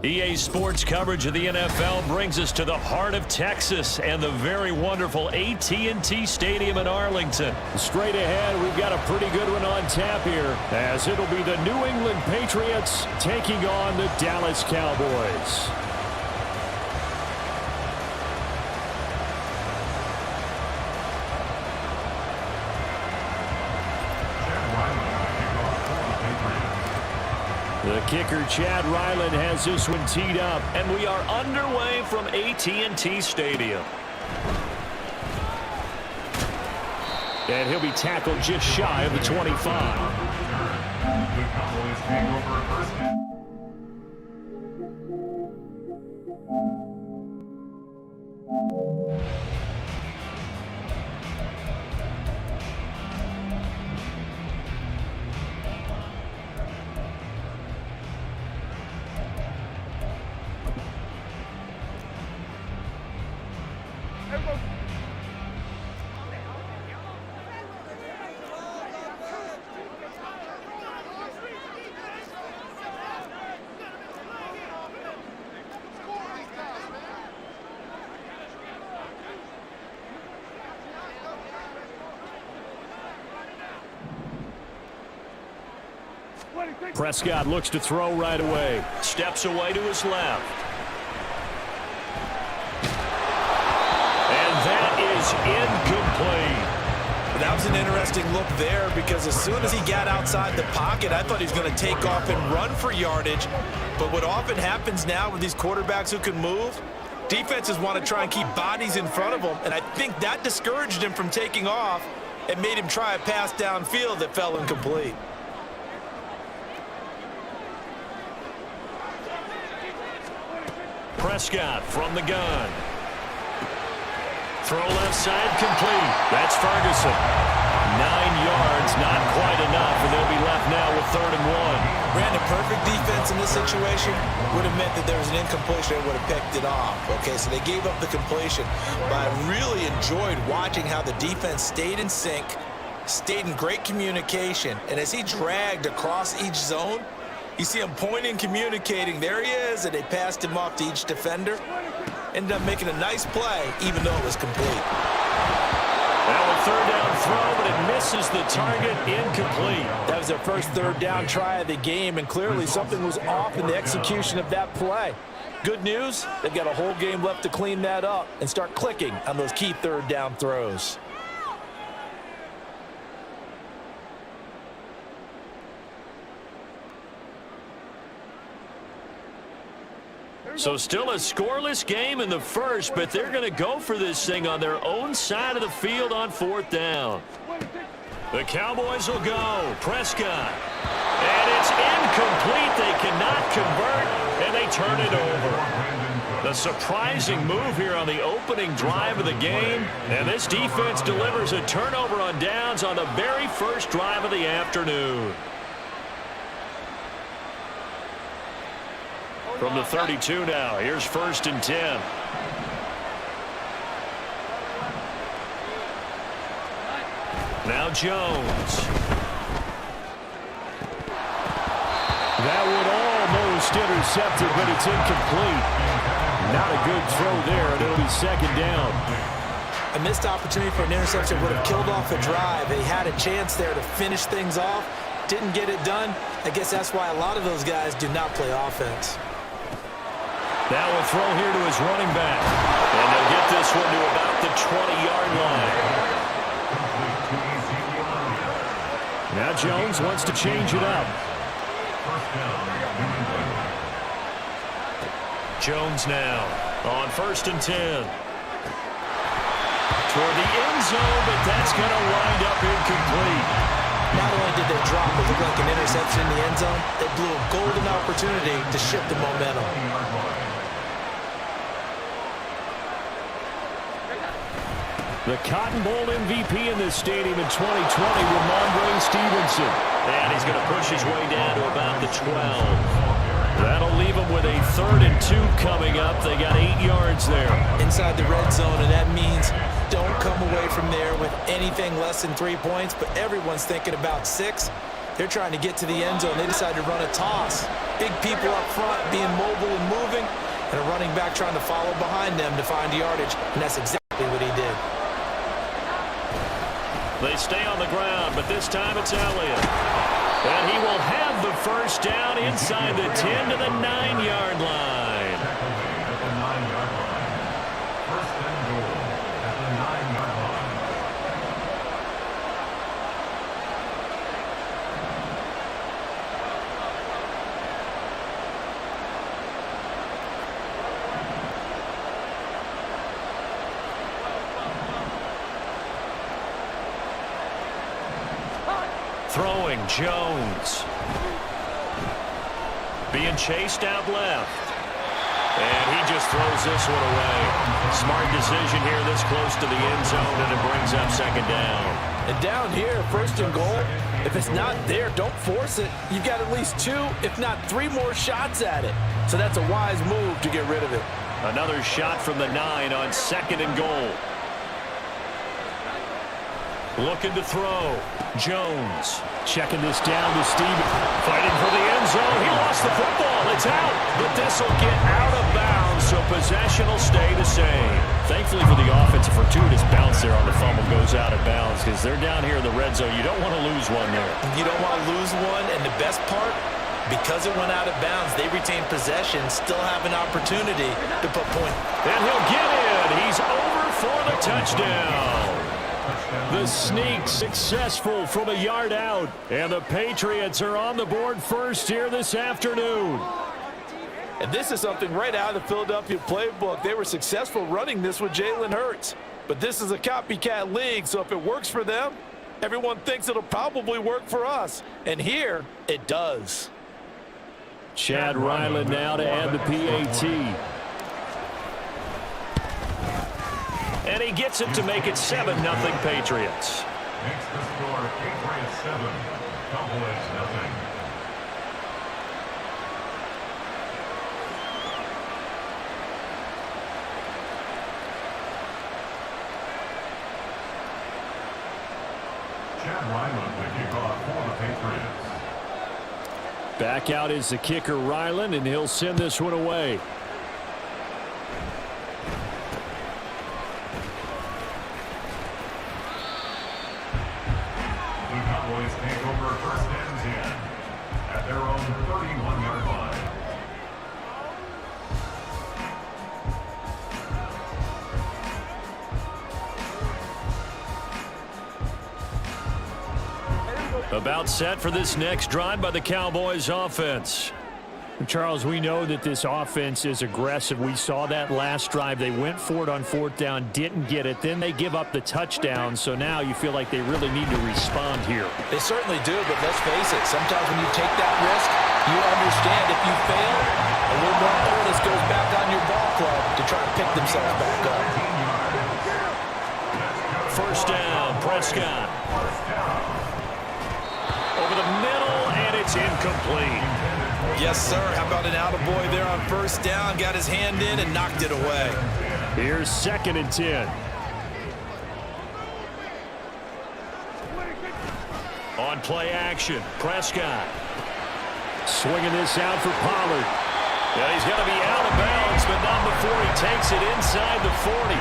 EA Sports coverage of the NFL brings us to the heart of Texas and the very wonderful AT&T Stadium in Arlington. Straight ahead, we've got a pretty good one on tap here, as it'll be the New England Patriots taking on the Dallas Cowboys. The kicker, Chad Ryland, has this one teed up. And we are underway from AT&T Stadium. And he'll be tackled just shy of the 25. Prescott looks to throw right away. Steps away to his left. And that is incomplete. That was an interesting look there because as soon as he got outside the pocket, I thought he was going to take off and run for yardage. But what often happens now with these quarterbacks who can move, defenses want to try and keep bodies in front of them, and I think that discouraged him from taking off and made him try a pass downfield that fell incomplete. Prescott from the gun. Throw left side complete. That's Ferguson. 9 yards, not quite enough, and they'll be left now with 3rd and 1. Brandon, perfect defense in this situation would have meant that there was an incompletion that would have picked it off. Okay, so they gave up the completion, but I really enjoyed watching how the defense stayed in sync, stayed in great communication, and as he dragged across each zone, you see him pointing, communicating. There he is, and they passed him off to each defender. Ended up making a nice play, even though it was complete. Now a 3rd down throw, but it misses the target, incomplete. That was their first 3rd down try of the game, and clearly something was off in the execution of that play. Good news, they've got a whole game left to clean that up and start clicking on those key 3rd down throws. So still a scoreless game in the first, but they're going to go for this thing on their own side of the field on 4th down. The Cowboys will go. Prescott. And it's incomplete. They cannot convert, and they turn it over. The surprising move here on the opening drive of the game, and this defense delivers a turnover on downs on the very first drive of the afternoon. From the 32 now, here's 1st and 10. Now Jones. That would almost intercepted, but it's incomplete. Not a good throw there, and it'll be 2nd down. A missed opportunity for an interception would have killed off a drive. They had a chance there to finish things off. Didn't get it done. I guess that's why a lot of those guys do not play offense. Now a throw here to his running back. And they'll get this one to about the 20-yard line. Now Jones wants to change it up. Jones now on 1st and 10. Toward the end zone, but that's going to wind up incomplete. Not only did they drop what looked like an interception in the end zone, they blew a golden opportunity to shift the momentum. The Cotton Bowl MVP in this stadium in 2020, Ramondre Stevenson. And he's going to push his way down to about the 12. That'll leave him with a 3rd and 2 coming up. They got 8 yards there. Inside the red zone, and that means don't come away from there with anything less than 3 points, but everyone's thinking about 6. They're trying to get to the end zone. They decide to run a toss. Big people up front being mobile and moving, and a running back trying to follow behind them to find yardage, and that's exactly what he did. They stay on the ground, but this time it's Elliott. And he will have the first down inside the 10 to the 9-yard line. Throwing Jones. Being chased out left. And he just throws this one away. Smart decision here this close to the end zone, and it brings up second down. And down here, first and goal, if it's not there, don't force it. You've got at least 2, if not 3 more shots at it. So that's a wise move to get rid of it. Another shot from the 9 on second and goal. Looking to throw. Jones. Checking this down to Steven. Fighting for the end zone. He lost the football. It's out. But this will get out of bounds, so possession will stay the same. Thankfully for the offense, a fortuitous bounce there on the fumble goes out of bounds because they're down here in the red zone. You don't want to lose one there. You don't want to lose one, and the best part, because it went out of bounds, they retain possession, still have an opportunity to put point. And he'll get in. He's over for the touchdown. The sneak successful from a yard out. And the Patriots are on the board first here this afternoon. And this is something right out of the Philadelphia playbook. They were successful running this with Jalen Hurts. But this is a copycat league, so if it works for them, everyone thinks it'll probably work for us. And here, it does. Chad Ryland now to add the PAT. And he gets it to make it 7-0 Patriots. Makes the score Patriots 7, Cowboys 0. Chad Ryland the kickoff for the Patriots. Back out is the kicker Ryland, and he'll send this one away. Cowboys take over first and 10 at their own 31-yard line. About set for this next drive by the Cowboys offense. Charles, we know that this offense is aggressive. We saw that last drive. They went for it on 4th down, didn't get it. Then they give up the touchdown. So now you feel like they really need to respond here. They certainly do, but let's face it. Sometimes when you take that risk, you understand if you fail, a little more onus goes back on your ball club to try to pick themselves back up. First down, Prescott. Over the middle, and it's incomplete. Yes, sir. How about an attaboy there on first down? Got his hand in and knocked it away. Here's 2nd and 10. On play action, Prescott. Swinging this out for Pollard. Yeah, he's going to be out of bounds, but not before he takes it inside the 40.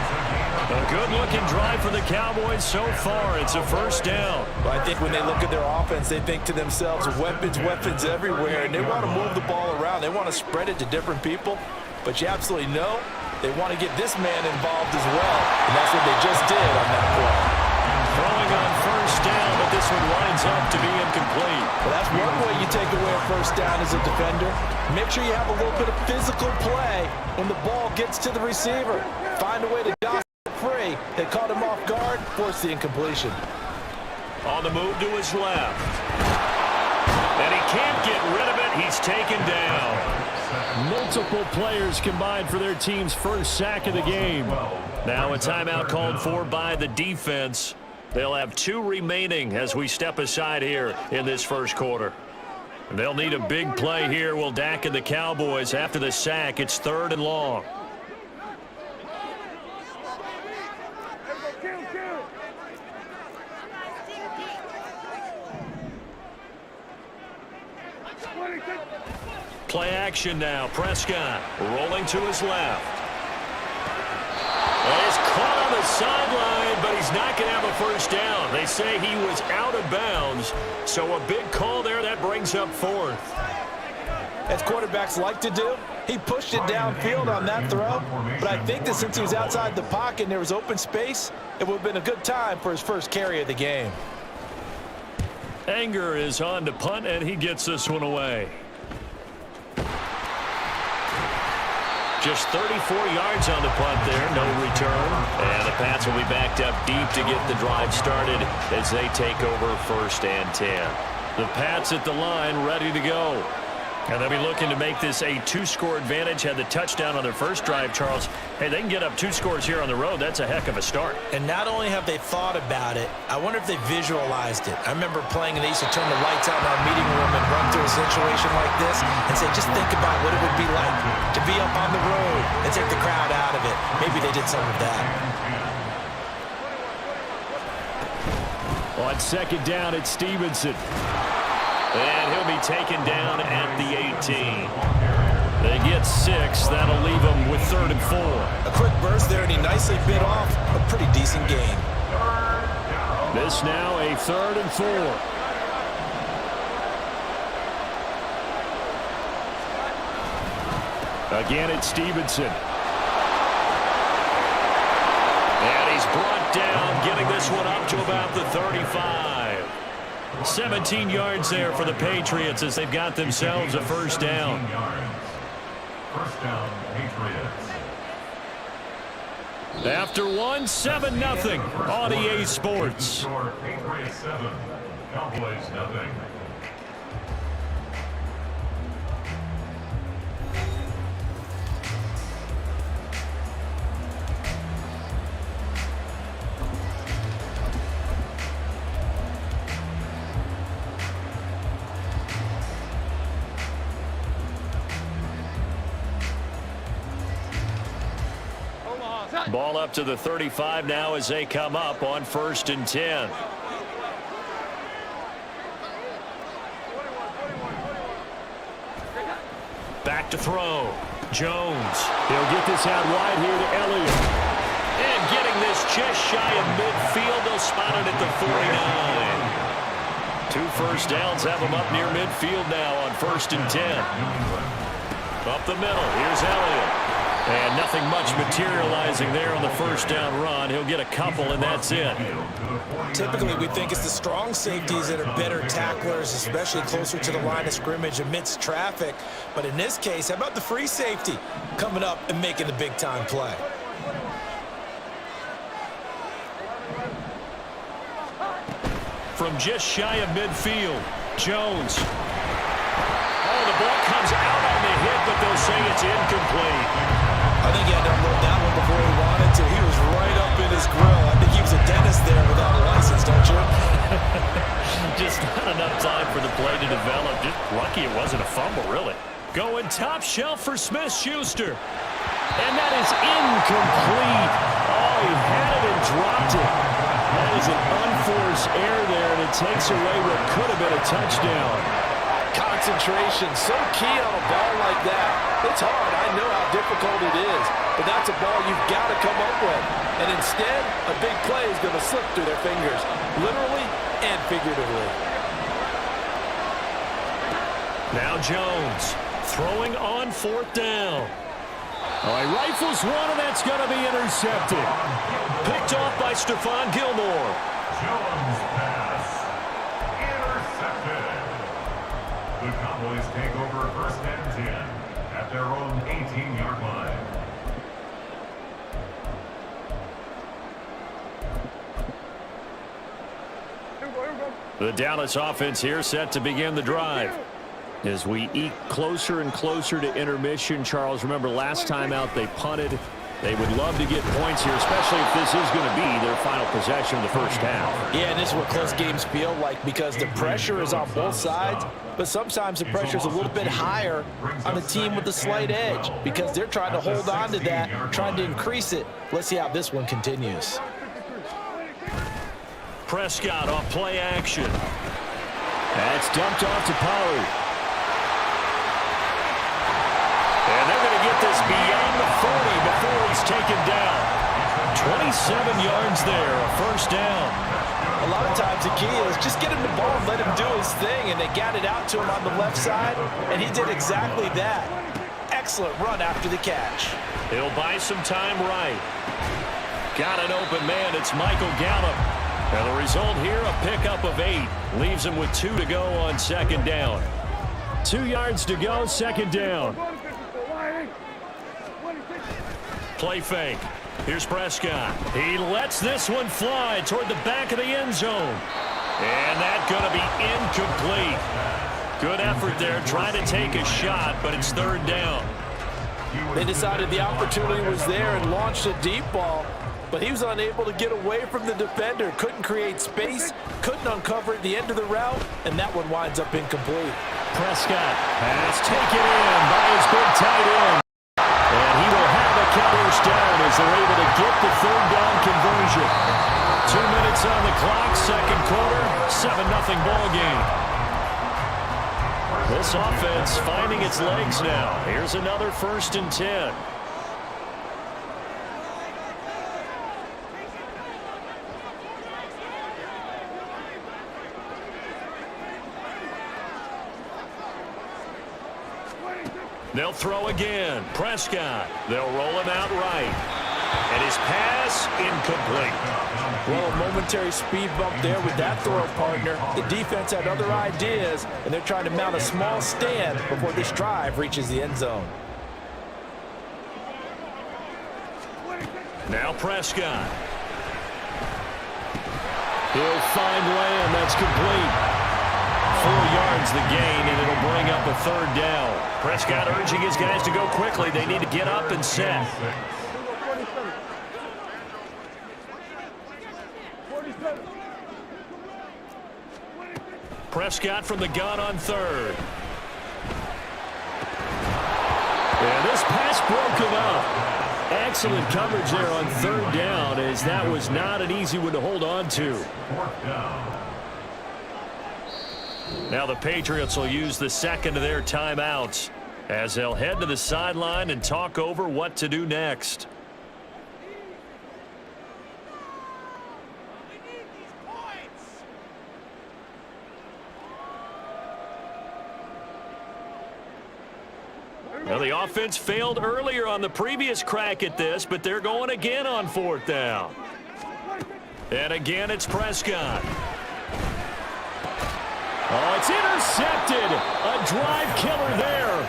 A good-looking drive for the Cowboys so far. It's a first down. Well, I think when they look at their offense, they think to themselves, weapons everywhere, and they want to move the ball around. They want to spread it to different people, but you absolutely know they want to get this man involved as well, and that's what they just did on that play. Throwing on first down, but this one lines up to be incomplete. Well, that's one way you take away a first down as a defender. Make sure you have a little bit of physical play when the ball gets to the receiver. Find a way to jostle free. They caught him off guard, forced the incompletion. On the move to his left. And he can't get rid of it. He's taken down. Multiple players combined for their team's first sack of the game. Now a timeout called for by the defense. They'll have 2 remaining as we step aside here in this first quarter. They'll need a big play here. Will Dak and the Cowboys after the sack. It's 3rd and long. Play action now. Prescott rolling to his left. And he's caught on the sideline, but he's not going to have a first down. They say he was out of bounds, so a big call there. That brings up fourth. As quarterbacks like to do, he pushed it downfield on that throw, but I think that since he was outside the pocket and there was open space, it would have been a good time for his first carry of the game. Anger is on to punt, and he gets this one away. Just 34 yards on the punt there, no return. And the Pats will be backed up deep to get the drive started as they take over 1st and 10. The Pats at the line, ready to go. And they'll be looking to make this a 2-score advantage. Had the touchdown on their first drive, Charles. Hey, they can get up 2 scores here on the road. That's a heck of a start. And not only have they thought about it, I wonder if they visualized it. I remember playing and they used to turn the lights out in our meeting room and run through a situation like this and say, just think about what it would be like to be up on the road and take the crowd out of it. Maybe they did some of that. On 2nd down, it's Stevenson. And he'll be taken down at the 18. They get 6. That'll leave them with 3rd and 4. A quick burst there, and he nicely bit off a pretty decent gain. This now a 3rd and 4. Again, it's Stevenson. And he's brought down, getting this one up to about the 35. 17 yards there for the Patriots as they've got themselves a first down. First down, Patriots. After 1, 7-0 on EA Sports. Patriots 7, Cowboys 0. Ball up to the 35 now as they come up on 1st and 10. Back to throw. Jones. He'll get this out wide here to Elliott. And getting this just shy of midfield. They'll spot it at the 49. 2 first downs have them up near midfield now on 1st and 10. Up the middle. Here's Elliott. And nothing much materializing there on the first down run. He'll get a couple, and that's it. Typically, we think it's the strong safeties that are better tacklers, especially closer to the line of scrimmage amidst traffic. But in this case, how about the free safety coming up and making the big-time play? From just shy of midfield, Jones. Oh, the ball comes out on the hit, but they'll say it's incomplete. I think he had to unload that one before he wanted to. He was right up in his grill. I think he was a dentist there without a license, don't you? Just not enough time for the play to develop. Just lucky it wasn't a fumble, really. Going top shelf for Smith-Schuster. And that is incomplete. Oh, he had it and dropped it. That is an unforced error there, and it takes away what could have been a touchdown. Concentration, so key on a ball like that. It's hard. I know how difficult it is, but that's a ball you've got to come up with. And instead, a big play is going to slip through their fingers, literally and figuratively. Now Jones throwing on 4th down. Oh, he rifles one, and that's going to be intercepted. Picked off by Stephon Gilmore. Jones pass. Intercepted. The Cowboys take over 1st and 10 at their own 18-yard line. The Dallas offense here set to begin the drive. As we eke closer and closer to intermission, Charles, remember last time out they punted. They would love to get points here, especially if this is going to be their final possession of the first half. Yeah, and this is what close games feel like because the pressure is on both sides, but sometimes the pressure is a little bit higher on the team with the slight edge because they're trying to hold on to that, trying to increase it. Let's see how this one continues. Prescott off play action. That's dumped off to Pollard. this beyond the 40 before he's taken down. 27 yards there, a first down. A lot of times the key is just get him the ball and let him do his thing, and they got it out to him on the left side, and he did exactly that. Excellent run after the catch. He'll buy some time right. Got an open man. It's Michael Gallup. And the result here, a pickup of 8. Leaves him with 2 to go on second down. 2 yards to go, second down. Play fake. Here's Prescott. He lets this one fly toward the back of the end zone. And that's going to be incomplete. Good effort there, trying to take a shot, but it's third down. They decided the opportunity was there and launched a deep ball, but he was unable to get away from the defender. Couldn't create space, couldn't uncover at the end of the route, and that one winds up incomplete. Prescott has taken in by his big tight end. And he will have a first down as they're able to get the third down conversion. 2 minutes on the clock, second quarter, 7-0 ball game. This offense finding its legs now. Here's another 1st and 10. They'll throw again. Prescott. They'll roll him out right. And his pass incomplete. Well, a momentary speed bump there with that throw partner. The defense had other ideas, and they're trying to mount a small stand before this drive reaches the end zone. Now Prescott. He'll find Lamb. That's complete. 4 yards the gain, and it'll bring up a third down. Prescott urging his guys to go quickly. They need to get up and set. Prescott from the gun on third. And this pass broken up. Excellent coverage there on third down, as that was not an easy one to hold on to. Now the Patriots will use the second of their timeouts as they'll head to the sideline and talk over what to do next. Now the offense failed earlier on the previous crack at this, but they're going again on 4th down. And again it's Prescott. Oh, it's intercepted. A drive killer there.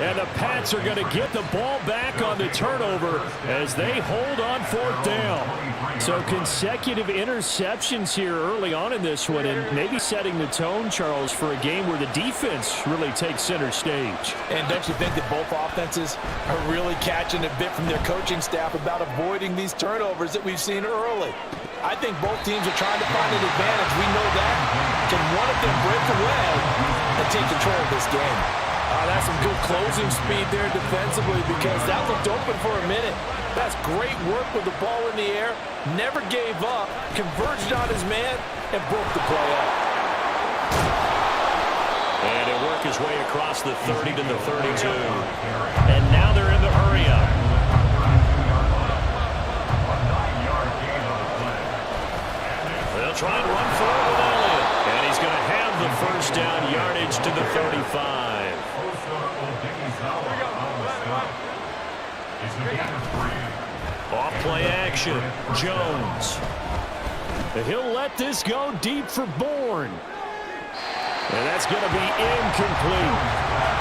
And the Pats are going to get the ball back on the turnover as they hold on 4th down. So consecutive interceptions here early on in this one, and maybe setting the tone, Charles, for a game where the defense really takes center stage. And don't you think that both offenses are really catching a bit from their coaching staff about avoiding these turnovers that we've seen early? I think both teams are trying to find an advantage. We know that. Can one of them break away and take control of this game? That's some good closing speed there defensively, because that looked open for a minute. That's great work with the ball in the air. Never gave up, converged on his man, and broke the play up. And he'll work his way across the 30 to the 32. And now they're in the hurry-up. They'll try and run for it with Elliott. And he's going to have the first down yardage to the 35. Off play action. Jones. He'll let this go deep for Bourne. And that's going to be incomplete.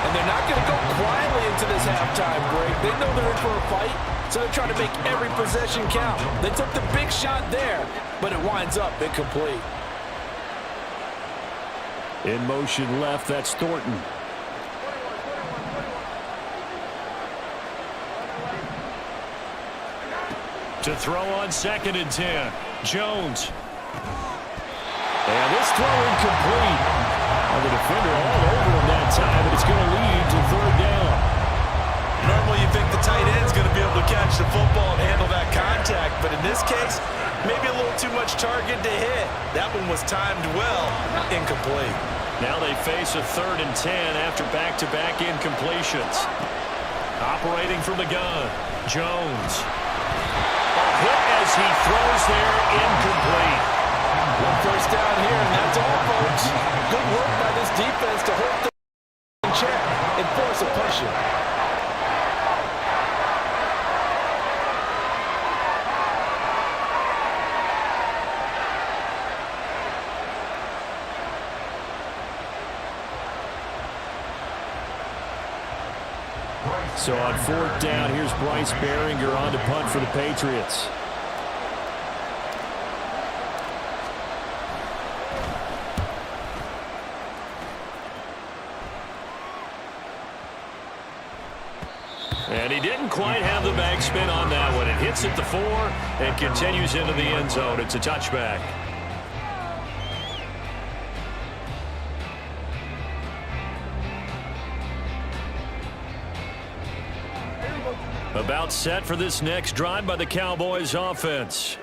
And they're not going to go quietly into this halftime break. They know they're in for a fight, so they're trying to make every possession count. They took the big shot there, but it winds up incomplete. In motion left, that's Thornton. To throw on 2nd and 10. Jones. And this throw incomplete. The defender all over him that time, but it's going to lead to third down. Normally you think the tight end's going to be able to catch the football and handle that contact, but in this case, maybe a little too much target to hit. That one was timed well, incomplete. Now they face a 3rd and 10 after back-to-back incompletions. Operating from the gun, Jones. A hit as he throws there, incomplete. One first down here, and that's all, folks. Good work by this defense to hold things in check and force a push. So on fourth down, here's Bryce Behringer on to punt for the Patriots. And he didn't quite have the backspin on that one. It hits at the 4 and continues into the end zone. It's a touchback. About set for this next drive by the Cowboys offense.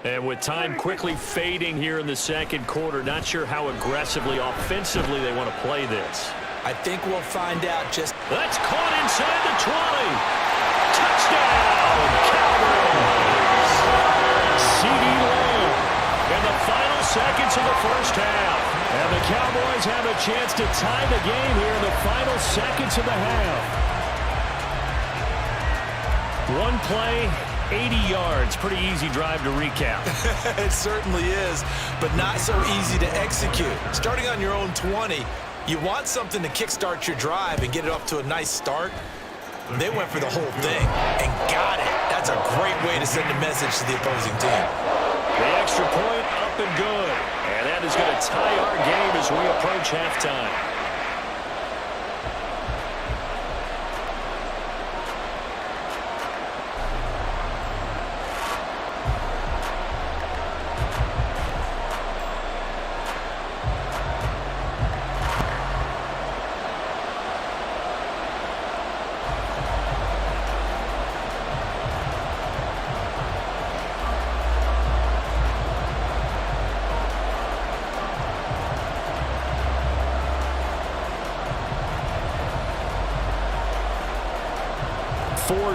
And with time quickly fading here in the second quarter, not sure how aggressively, offensively they want to play this. I think we'll find out just... That's caught inside the 20. Touchdown, Cowboys. CeeDee Lamb in the final seconds of the first half. And the Cowboys have a chance to tie the game here in the final seconds of the half. One play, 80 yards. Pretty easy drive to recap. It certainly is, but not so easy to execute. Starting on your own 20, you want something to kickstart your drive and get it off to a nice start. They went for the whole thing and got it. That's a great way to send a message to the opposing team. The extra point up and good. And that is going to tie our game as we approach halftime.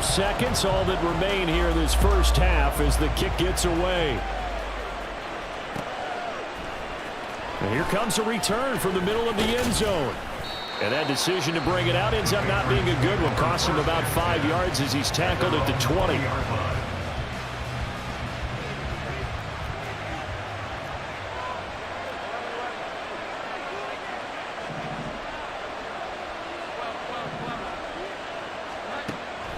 Seconds, all that remain here in this first half as the kick gets away. And here comes a return from the middle of the end zone. And that decision to bring it out ends up not being a good one. Cost him about 5 yards as he's tackled at the 20.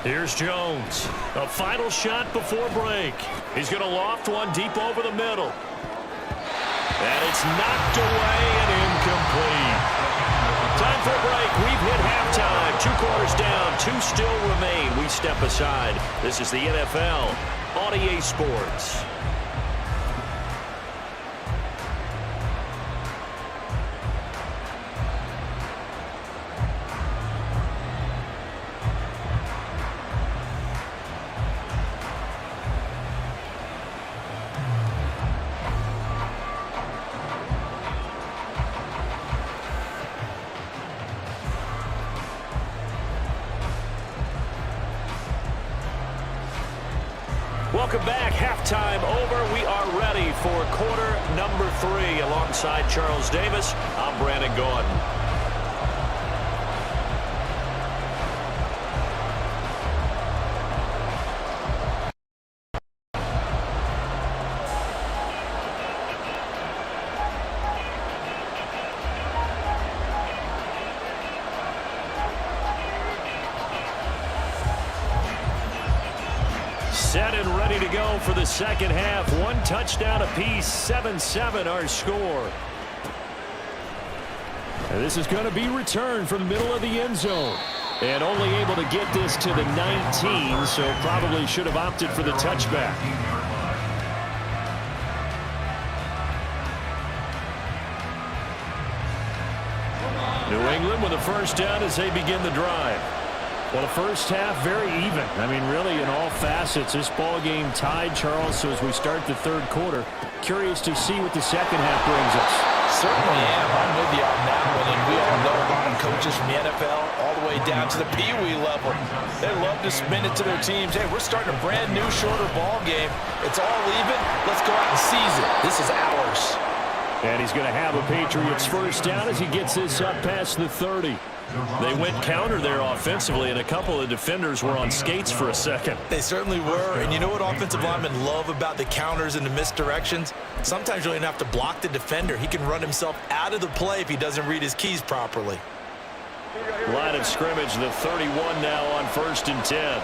Here's Jones. A final shot before break. He's going to loft one deep over the middle. And it's knocked away and incomplete. Time for a break. We've hit halftime. 2 quarters down. 2 still remain. We step aside. This is the NFL on EA Sports. Welcome back. Halftime over. We are ready for quarter number 3. Alongside Charles Davis, I'm Brandon Gordon. Set and ready to go for the second half. 1 touchdown apiece, 7-7 our score. And this is going to be returned from the middle of the end zone. And only able to get this to the 19, so probably should have opted for the touchback. New England with a first down as they begin the drive. Well, the first half very even. I mean, really in all facets. facets. This ball game tied, Charles, so as we start the third quarter, curious to see what the second half brings us. Certainly am. I'm with you on that one. And we all know a lot of coaches from the NFL all the way down to the Pee-wee level. They love to spin it to their teams. Hey, we're starting a brand new, shorter ball game. It's all even. Let's go out and seize it. This is ours. And he's going to have a Patriots first down as he gets this up past the 30. They went counter there offensively, and a couple of defenders were on skates for a second. They certainly were. And you know what offensive linemen love about the counters and the misdirections? Sometimes you don't even have to block the defender. He can run himself out of the play if he doesn't read his keys properly. Line of scrimmage, the 31 now on 1st and 10.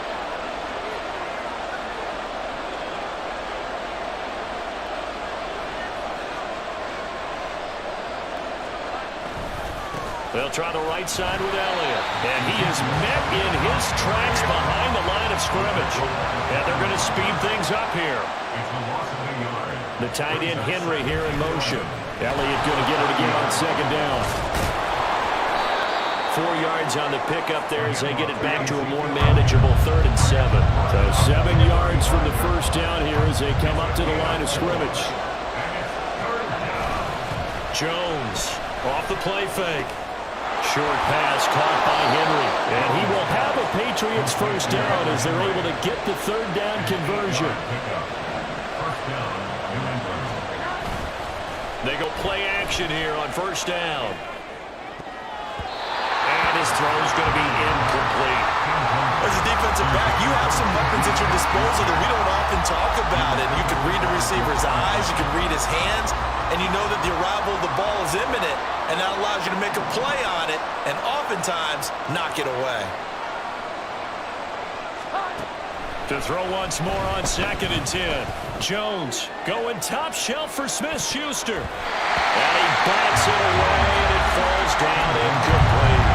They'll try the right side with Elliott. And he is met in his tracks behind the line of scrimmage. And they're going to speed things up here. The tight end Henry here in motion. Elliott going to get it again on second down. 4 yards on the pickup there as they get it back to a more manageable 3rd and 7. So 7 yards from the first down here as they come up to the line of scrimmage. Jones off the play fake. Short pass caught by Henry. And he will have a Patriots first down as they're able to get the 3rd down conversion. They go play action here on 1st down. And his throw is going to be incomplete. As a defensive back, you have some weapons at your disposal that we don't often talk about. And you can read the receiver's eyes, you can read his hands, and you know that the arrival of the ball is imminent, and that allows you to make a play on it and oftentimes knock it away. To throw once more on 2nd and 10. Jones going top shelf for Smith-Schuster. And he bats it away, and it falls down incomplete.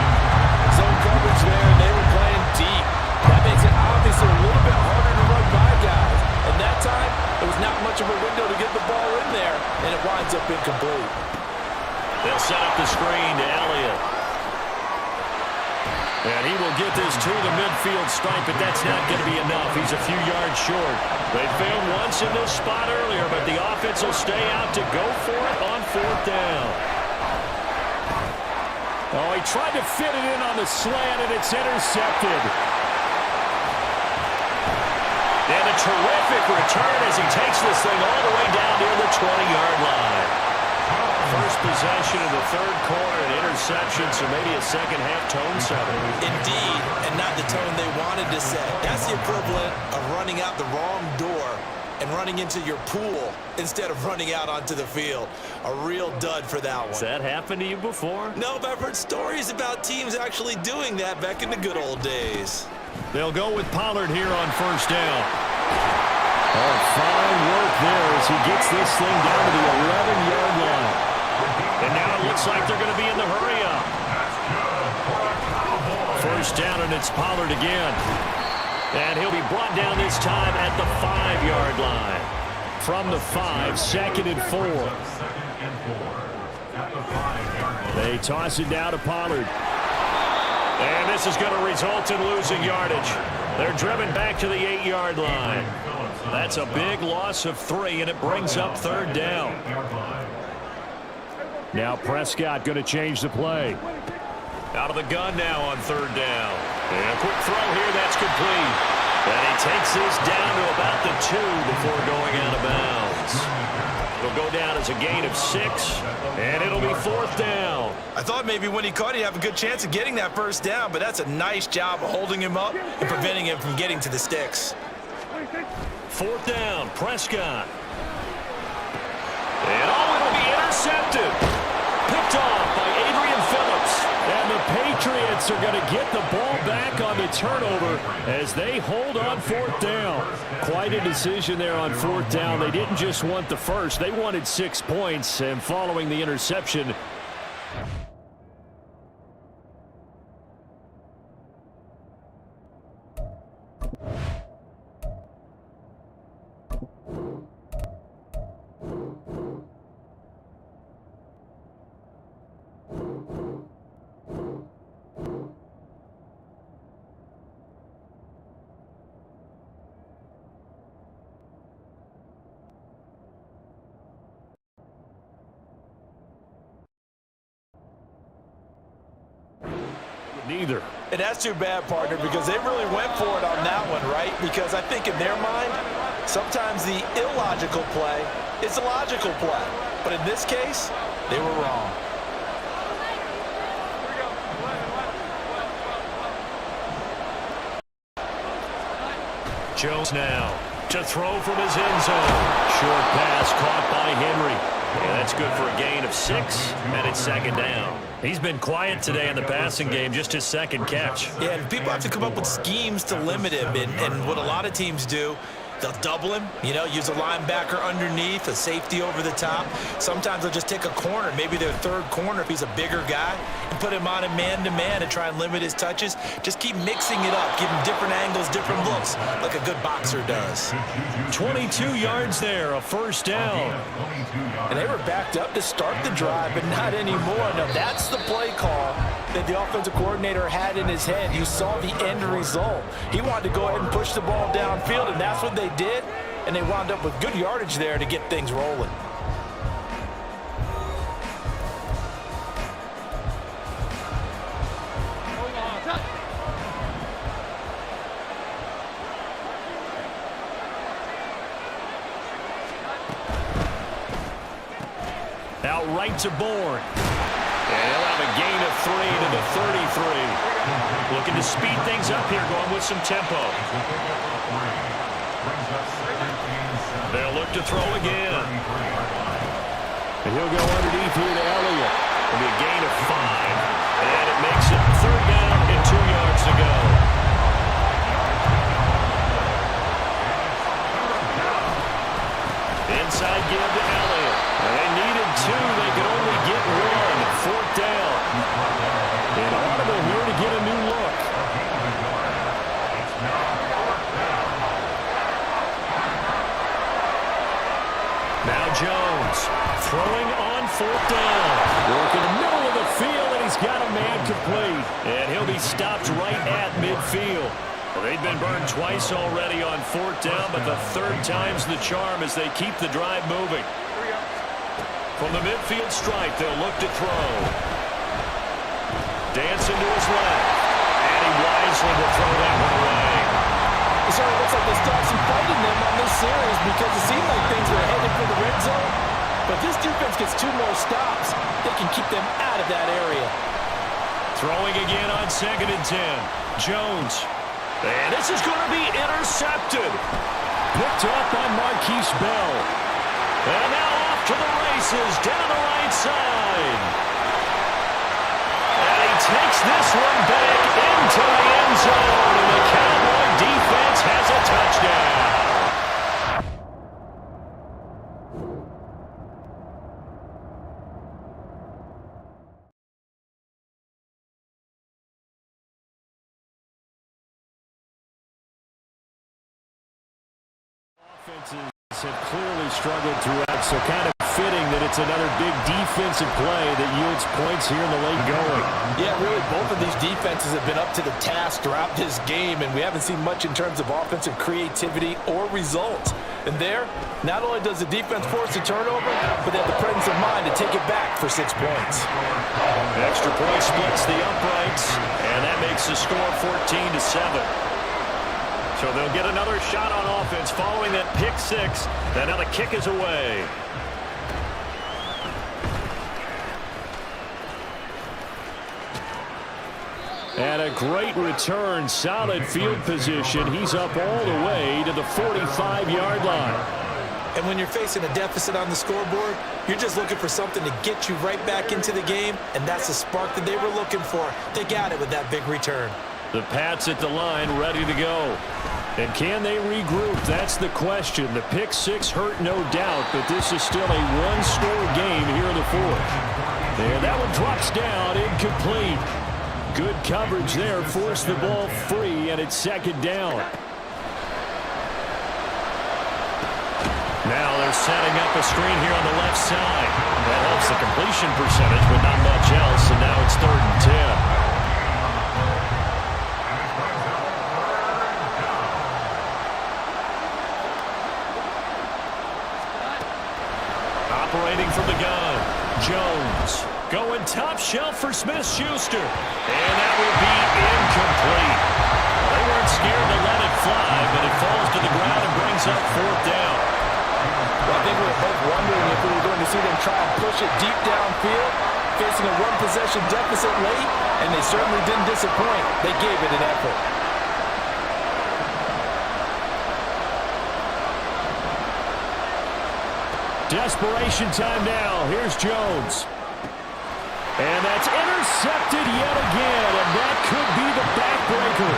Zone coverage there, and they were playing deep. That makes it obviously a little bit harder to run by guys. And that time, there was not much of a window to get the ball in there, and it winds up incomplete. They'll set up the screen to Elliott. And he will get this to the midfield stripe, but that's not going to be enough. He's a few yards short. They failed once in this spot earlier, but the offense will stay out to go for it on 4th down. Oh, he tried to fit it in on the slant, and it's intercepted. And a terrific return as he takes this thing all the way down near the 20-yard line. First possession of the 3rd quarter, an interception, so maybe a second-half tone setter. Indeed, and not the tone they wanted to set. That's the equivalent of running out the wrong door and running into your pool instead of running out onto the field. A real dud for that one. Has that happened to you before? No, but I've heard stories about teams actually doing that back in the good old days. They'll go with Pollard here on 1st down. Oh, fine work there as he gets this thing down to the 11-yard line. And now it looks like they're going to be in the hurry-up. 1st down, and it's Pollard again. And he'll be brought down this time at the 5-yard line. From the 5, 2nd and 4. They toss it down to Pollard. And this is going to result in losing yardage. They're driven back to the 8-yard line. That's a big loss of 3, and it brings up 3rd down. Now Prescott going to change the play. Out of the gun now on 3rd down. And a quick throw here, that's complete. And he takes this down to about the 2 before going out of bounds. It'll go down as a gain of 6, and it'll be 4th down. I thought maybe when he caught it, he'd have a good chance of getting that 1st down, but that's a nice job of holding him up and preventing him from getting to the sticks. 4th down, Prescott. And it'll be intercepted. Picked off by Adrian Phillips. And the Patriots are going to get the ball back on the turnover as they hold on 4th down. Quite a decision there on 4th down. They didn't just want the first. They wanted 6 points, and following the interception, Neither. And that's too bad, partner, because they really went for it on that one, right? Because I think in their mind, sometimes the illogical play is a logical play. But in this case, they were wrong. Jones now to throw from his end zone. Short pass caught by Henry. Yeah, that's good for a gain of 6, and it's second down. He's been quiet today in the passing game, just his second catch. Yeah, and people have to come up with schemes to limit him, and what a lot of teams do, they'll double him, use a linebacker underneath, a safety over the top. Sometimes they'll just take a corner, maybe their third corner if he's a bigger guy, and put him on a man-to-man and try and limit his touches. Just keep mixing it up, give him different angles, different looks, like a good boxer does. 22 yards there, a first down. And they were backed up to start the drive, but not anymore. Now, that's the play call that the offensive coordinator had in his head. You saw the end result. He wanted to go ahead and push the ball downfield, and that's what they did, and they wound up with good yardage there to get things rolling. Out right to Bourne. And he'll have a gain of 3 to the 33. Looking to speed things up here, going with some tempo. They'll look to throw again. And he'll go underneath here to Elliott. It'll be a gain of 5. And it makes it third down and 2 yards to go. Inside give to Elliott. They needed 2. They could only get 1. Fourth down. And Audible here to get a new look. Now Jones throwing on fourth down. Work in the middle of the field, and he's got a man complete. And he'll be stopped right at midfield. Well, they've been burned twice already on fourth down, but the third time's the charm as they keep the drive moving. From the midfield stripe, they'll look to throw. Dancing to his left. And he wisely will throw that one away. It sort of looks like they stopped some fighting them on this series because it seemed like things were headed for the red zone. But this defense gets 2 more stops. They can keep them out of that area. Throwing again on 2nd and 10. Jones. And this is going to be intercepted. Picked up by Marquise Bell. And now off to the races down the right side. And he takes this one back into the end zone. And the Cowboy defense has a touchdown. Offenses have clearly struggled throughout, so kind of fitting that it's another big defensive play that yields points here in the late going. Yeah, really, both of these defenses have been up to the task throughout this game, and we haven't seen much in terms of offensive creativity or results. And there, not only does the defense force a turnover, but they have the presence of mind to take it back for 6 points. Extra point splits the uprights, and that makes the score 14-7. So they'll get another shot on offense following that pick 6. And now the kick is away. And a great return, solid field position. He's up all the way to the 45-yard line. And when you're facing a deficit on the scoreboard, you're just looking for something to get you right back into the game, and that's the spark that they were looking for. They got it with that big return. The Pats at the line, ready to go. And can they regroup? That's the question. The pick 6 hurt, no doubt, but this is still a one-score game here in the fourth. There, that one drops down, incomplete. Good coverage there, forced the ball free, and it's second down. Now they're setting up a screen here on the left side. That helps the completion percentage, but not much else, and now it's 3rd and 10. Operating from the gun, Jones. Going top shelf for Smith-Schuster. And that will be incomplete. They weren't scared to let it fly, but it falls to the ground and brings up fourth down. Well, I think we were both wondering if we were going to see them try and push it deep downfield, facing a one-possession deficit late, and they certainly didn't disappoint. They gave it an effort. Desperation time now. Here's Jones. And that's intercepted yet again, and that could be the backbreaker.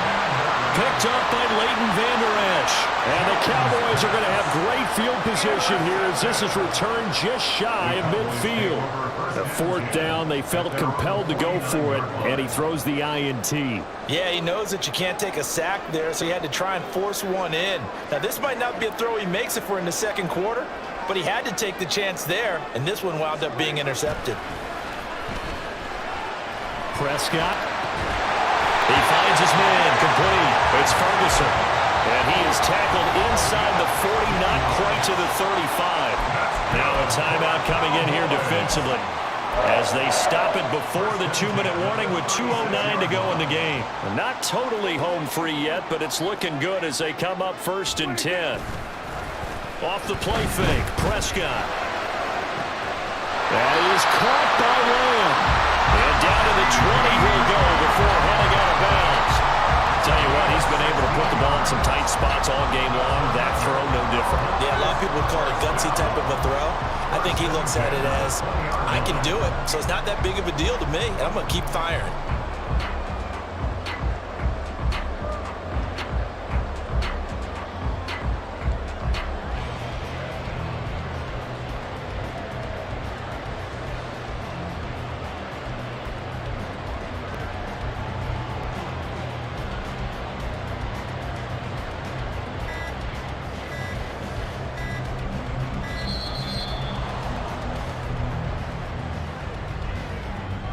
Picked up by Leighton Vander Esch. And the Cowboys are going to have great field position here as this is returned just shy of midfield. The fourth down, they felt compelled to go for it, and he throws the INT. Yeah, he knows that you can't take a sack there, so he had to try and force one in. Now, this might not be a throw he makes if we're in the second quarter, but he had to take the chance there, and this one wound up being intercepted. Prescott. He finds his man complete. It's Ferguson. And he is tackled inside the 40, not quite to the 35. Now a timeout coming in here defensively as they stop it before the 2-minute warning with 2:09 to go in the game. Not totally home free yet, but it's looking good as they come up 1st and 10. Off the play fake, Prescott. That is caught by Lamb. And down to the 20 he'll go before heading out of bounds. Tell you what, he's been able to put the ball in some tight spots all game long. That throw, no different. Yeah, a lot of people would call it gutsy type of a throw. I think he looks at it as, I can do it, so it's not that big of a deal to me, and I'm going to keep firing.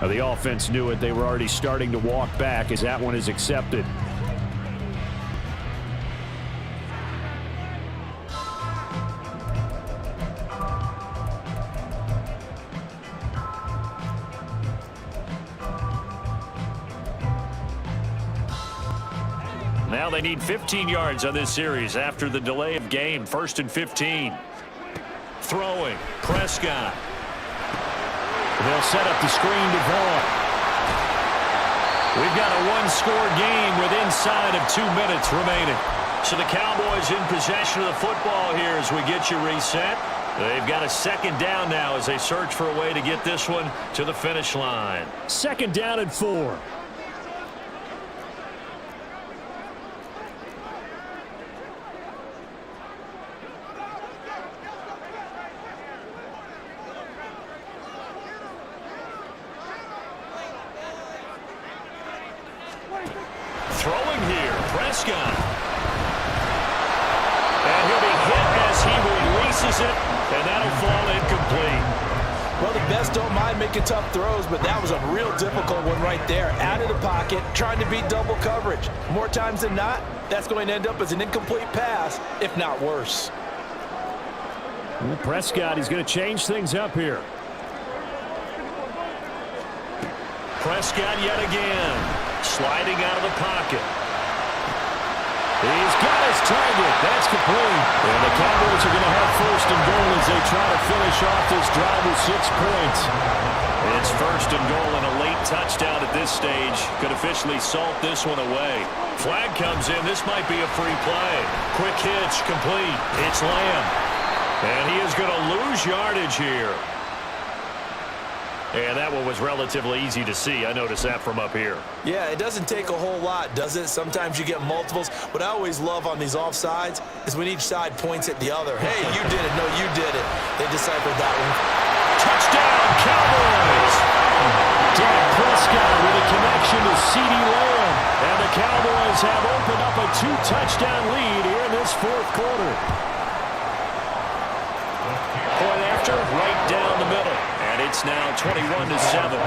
Now, the offense knew it. They were already starting to walk back as that one is accepted. Now they need 15 yards on this series after the delay of game. 1st and 15. Throwing. Prescott. They'll set up the screen to Vaughn. We've got a one-score game with inside of 2 minutes remaining. So the Cowboys in possession of the football here as we get you reset. They've got a 2nd down now as they search for a way to get this one to the finish line. 2nd down and 4. Throwing here, Prescott. And he'll be hit as he releases it, and that'll fall incomplete. Well, the best don't mind making tough throws, but that was a real difficult one right there. Out of the pocket, trying to beat double coverage. More times than not, that's going to end up as an incomplete pass, if not worse. Well, Prescott, he's going to change things up here. Prescott yet again, sliding out of the pocket. He's got his target. That's complete. And the Cowboys are going to have 1st and goal as they try to finish off this drive with 6 points. It's 1st and goal and a late touchdown at this stage could officially salt this one away. Flag comes in. This might be a free play. Quick hitch, complete. It's Lamb. And he is going to lose yardage here. And that one was relatively easy to see. I noticed that from up here. Yeah, it doesn't take a whole lot, does it? Sometimes you get multiples. What I always love on these offsides is when each side points at the other. Hey, you did it. No, you did it. They deciphered that one. Touchdown, Cowboys! Dak Prescott with a connection to CeeDee Lamb. And the Cowboys have opened up a 2-touchdown lead here in this 4th quarter. Point after, right down the middle. And it's now 21-7.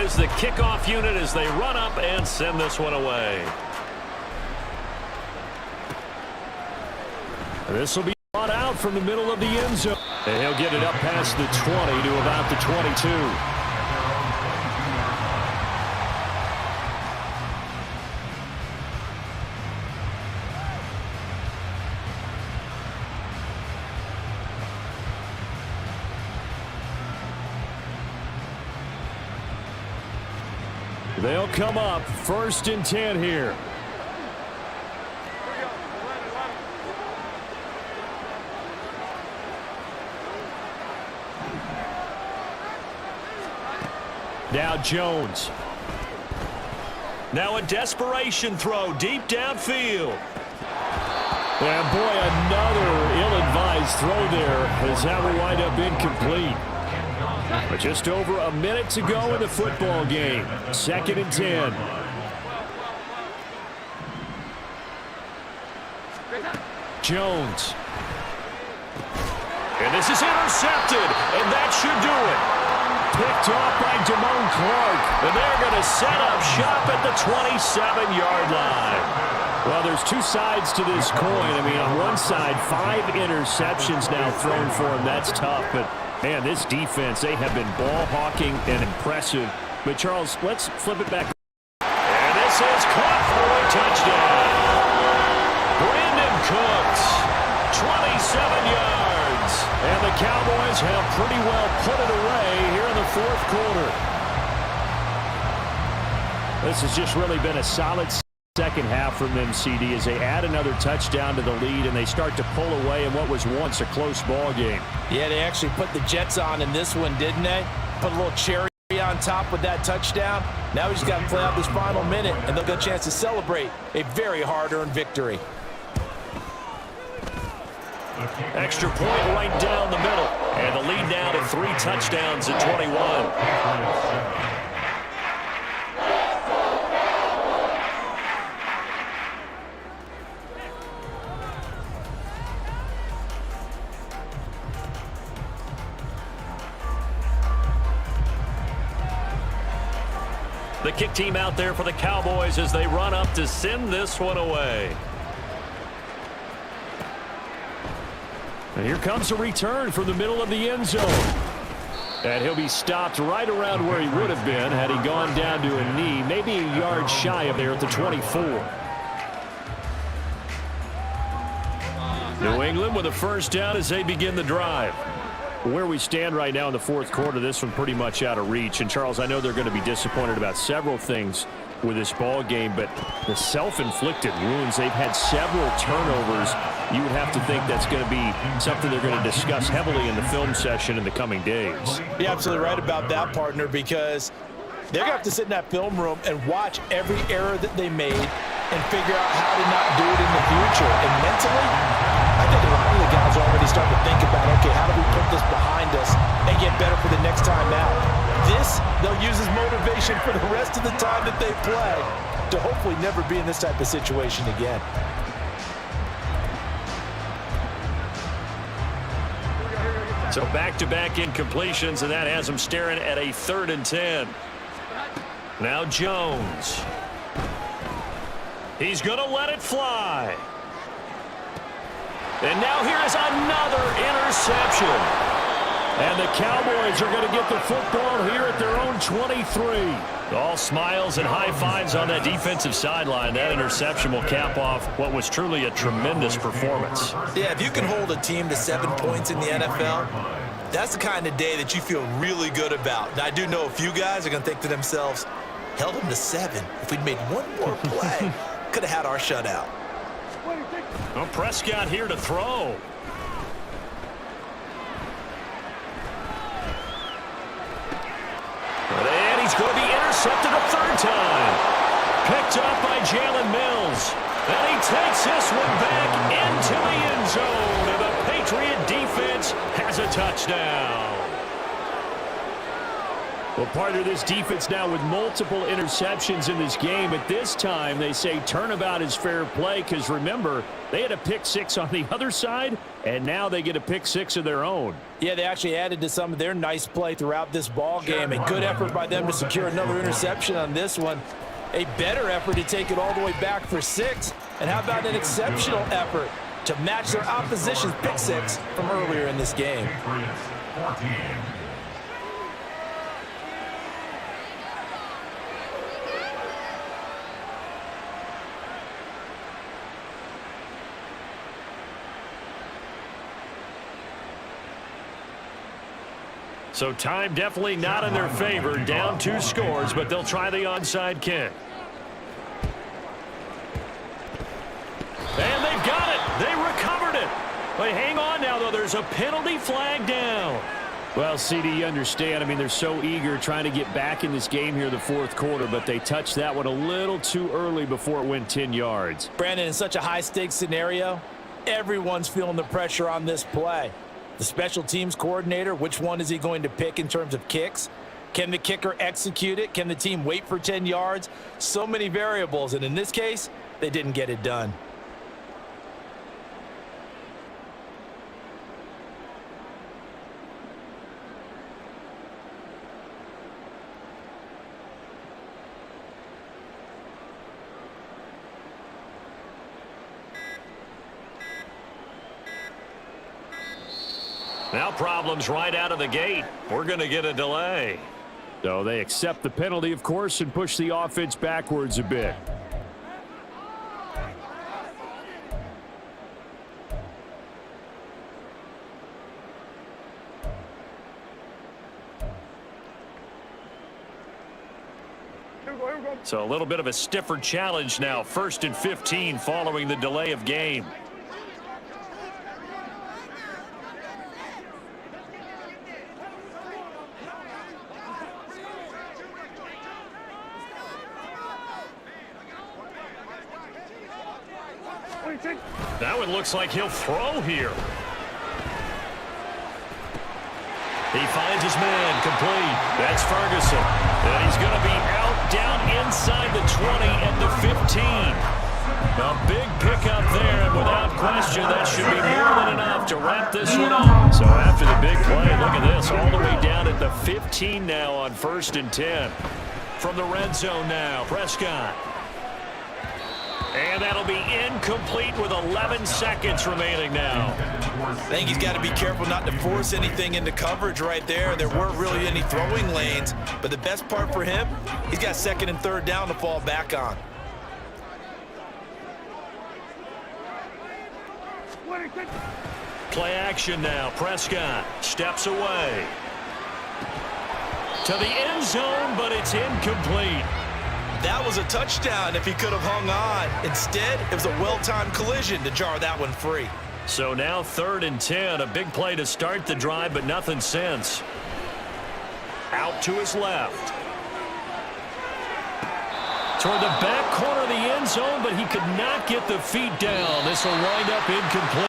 is the kickoff unit as they run up and send this one away. This will be brought out from the middle of the end zone. And he'll get it up past the 20 to about the 22. They'll come up 1st and 10 here. Now Jones. Now a desperation throw deep downfield. And boy, another ill-advised throw there as that will wind up incomplete. But just over a minute to go in the football game. 2nd and 10. Jones. And this is intercepted, and that should do it. Picked off by Damone Clark. And they're going to set up shop at the 27-yard line. Well, there's two sides to this coin. I mean, on one side, 5 interceptions now thrown for him. That's tough, but man, this defense, they have been ball hawking and impressive. But, Charles, let's flip it back. And this is caught for a touchdown. Brandon Cooks, 27 yards. And the Cowboys have pretty well put it away here in the 4th quarter. This has just really been a solid second half from them, CD, as they add another touchdown to the lead and they start to pull away in what was once a close ball game. Yeah, they actually put the Jets on in this one, didn't they? Put a little cherry on top with that touchdown. Now we just got to play out this final minute, and they'll get a chance to celebrate a very hard-earned victory. Extra point right down the middle. And the lead now to 3 touchdowns at 21. The kick team out there for the Cowboys as they run up to send this one away. And here comes a return from the middle of the end zone. And he'll be stopped right around where he would have been had he gone down to a knee, maybe a yard shy of there at the 24. New England with a first down as they begin the drive. Where we stand right now in the 4th quarter, this one pretty much out of reach. And, Charles, I know they're going to be disappointed about several things with this ball game, but the self-inflicted wounds, they've had several turnovers. You would have to think that's going to be something they're going to discuss heavily in the film session in the coming days. You're absolutely right about that, partner, because they're going to have to sit in that film room and watch every error that they made and figure out how to not do it in the future. And mentally, I think a lot of the guys are already starting to think about, okay, how do we put this behind us and get better for the next time out? This, they'll use as motivation for the rest of the time that they play to hopefully never be in this type of situation again. So back-to-back incompletions, and that has them staring at a 3rd and 10. Now Jones. He's going to let it fly. And now here is another interception. And the Cowboys are going to get the football here at their own 23. All smiles and high fives on that defensive sideline. That interception will cap off what was truly a tremendous performance. Yeah, if you can hold a team to 7 points in the NFL, that's the kind of day that you feel really good about. And I do know a few guys are going to think to themselves, held them to 7. If we'd made one more play, could have had our shutout. Well, Prescott here to throw. And he's going to be intercepted a 3rd time. Picked up by Jalen Mills. And he takes this one back into the end zone. And the Patriot defense has a touchdown. Well, partner, this defense now with multiple interceptions in this game. At this time, they say turnabout is fair play because, remember, they had a pick six on the other side, and now they get a pick six of their own. Yeah, they actually added to some of their nice play throughout this ball game. A good effort by them to secure another interception on this one. A better effort to take it all the way back for 6. And how about an exceptional effort to match their opposition's pick six from earlier in this game? Patriots 14. So time definitely not in their favor. Down 2 scores, but they'll try the onside kick. And they've got it. They recovered it. But hang on now, though. There's a penalty flag down. Well, CD, you understand. I mean, they're so eager trying to get back in this game here the fourth quarter, but they touched that one a little too early before it went 10 yards. Brandon, in such a high-stakes scenario, everyone's feeling the pressure on this play. The special teams coordinator, which one is he going to pick in terms of kicks? Can the kicker execute it? Can the team wait for 10 yards? So many variables, and in this case, they didn't get it done. Now problems right out of the gate. We're going to get a delay. So they accept the penalty, of course, and push the offense backwards a bit. So a little bit of a stiffer challenge now. 1st and 15 following the delay of game. That one looks like he'll throw here. He finds his man complete. That's Ferguson. And he's going to be out down inside the 20 and the 15. A big pickup there, and without question, that should be more than enough to wrap this one up. So after the big play, look at this, all the way down at the 15 now on 1st and 10. From the red zone now, Prescott. And that'll be incomplete with 11 seconds remaining now. I think he's got to be careful not to force anything into coverage right there. There weren't really any throwing lanes, but the best part for him, he's got 2nd and 3rd down to fall back on. Play action now. Prescott steps away to the end zone, but it's incomplete. That was a touchdown if he could have hung on. Instead, it was a well-timed collision to jar that one free. So now 3rd and 10. A big play to start the drive, but nothing since. Out to his left. Toward the back corner of the end zone, but he could not get the feet down. This will wind up incomplete.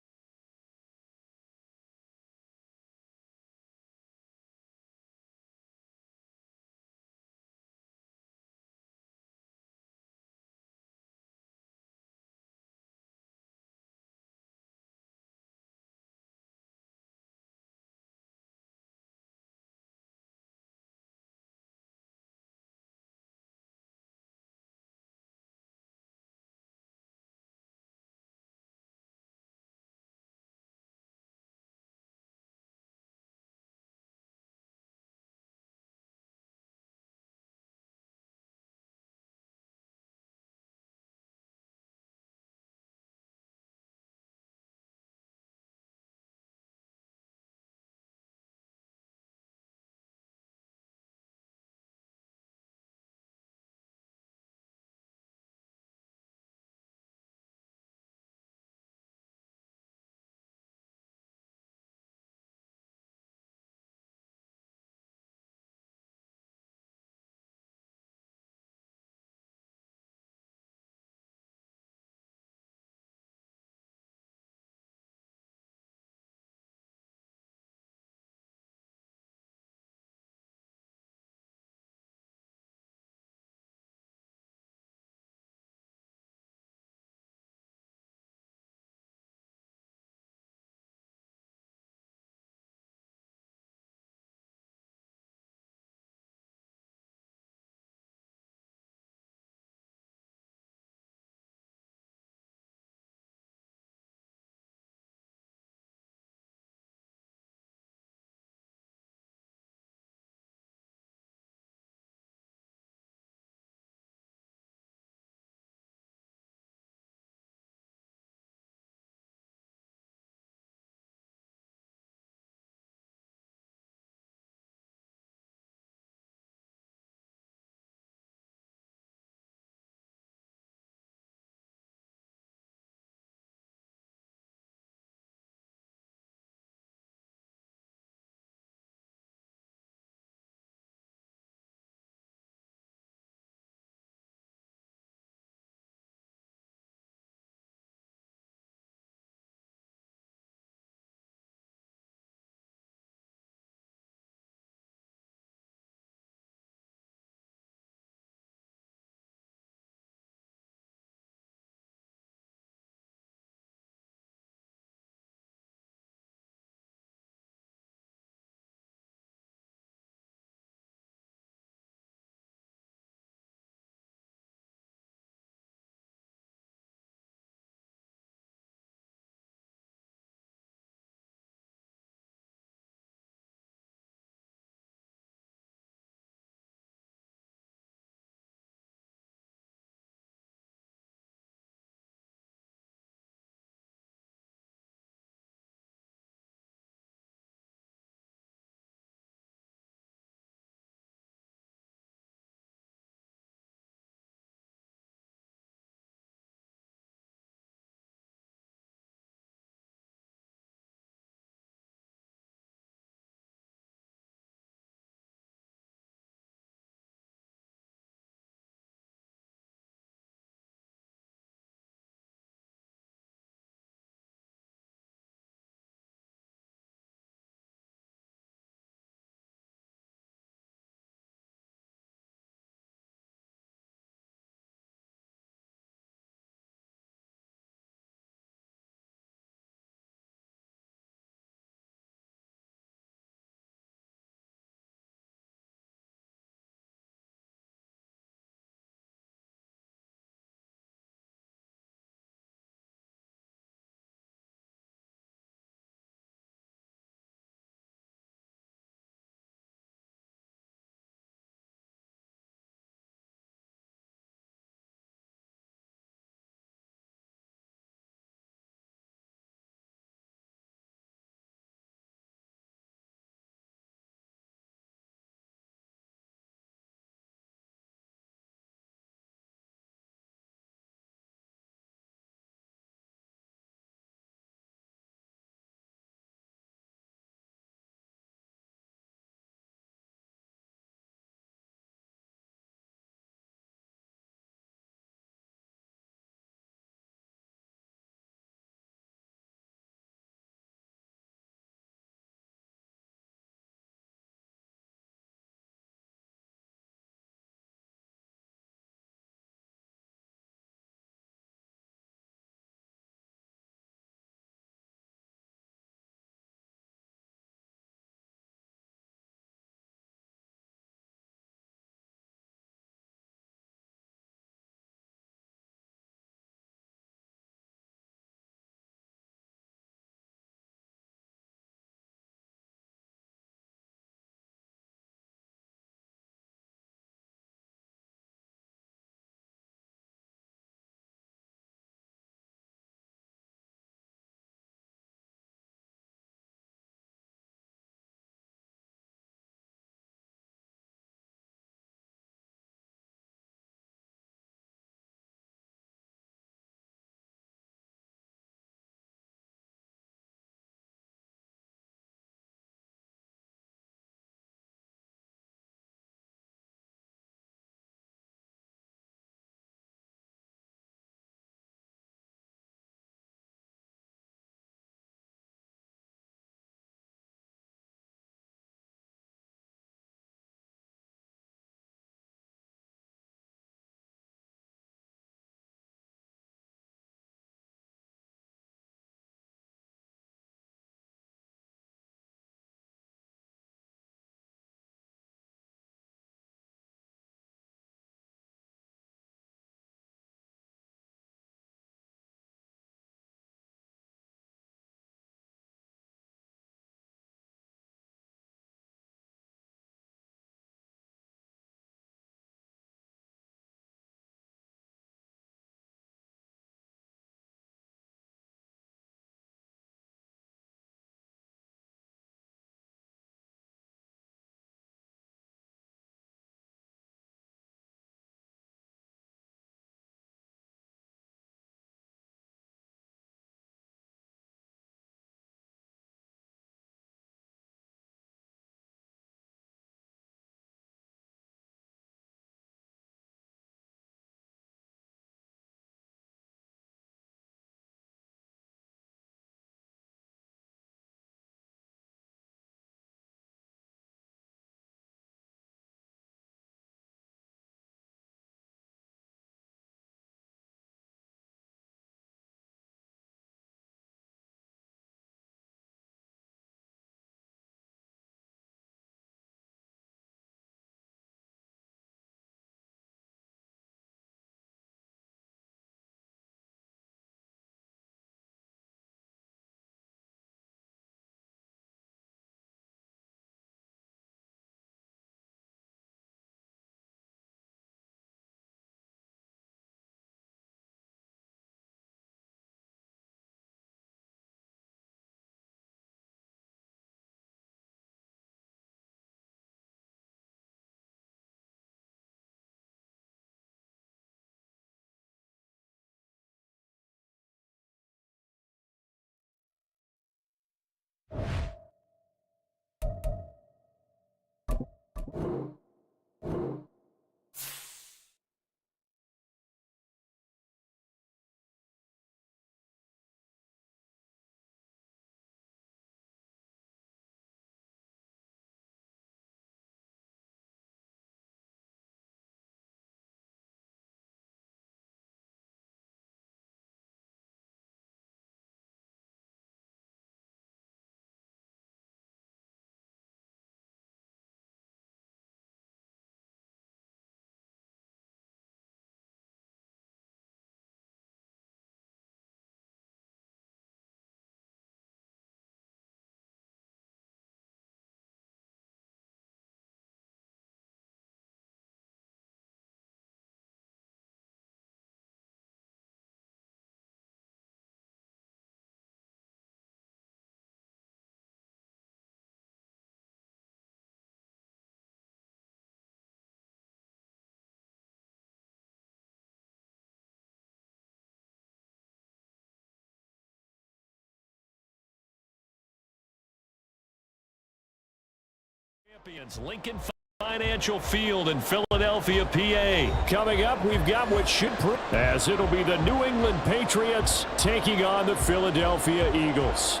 Champions, Lincoln Financial Field in Philadelphia, PA. Coming up, we've got what should prove, as it'll be the New England Patriots taking on the Philadelphia Eagles.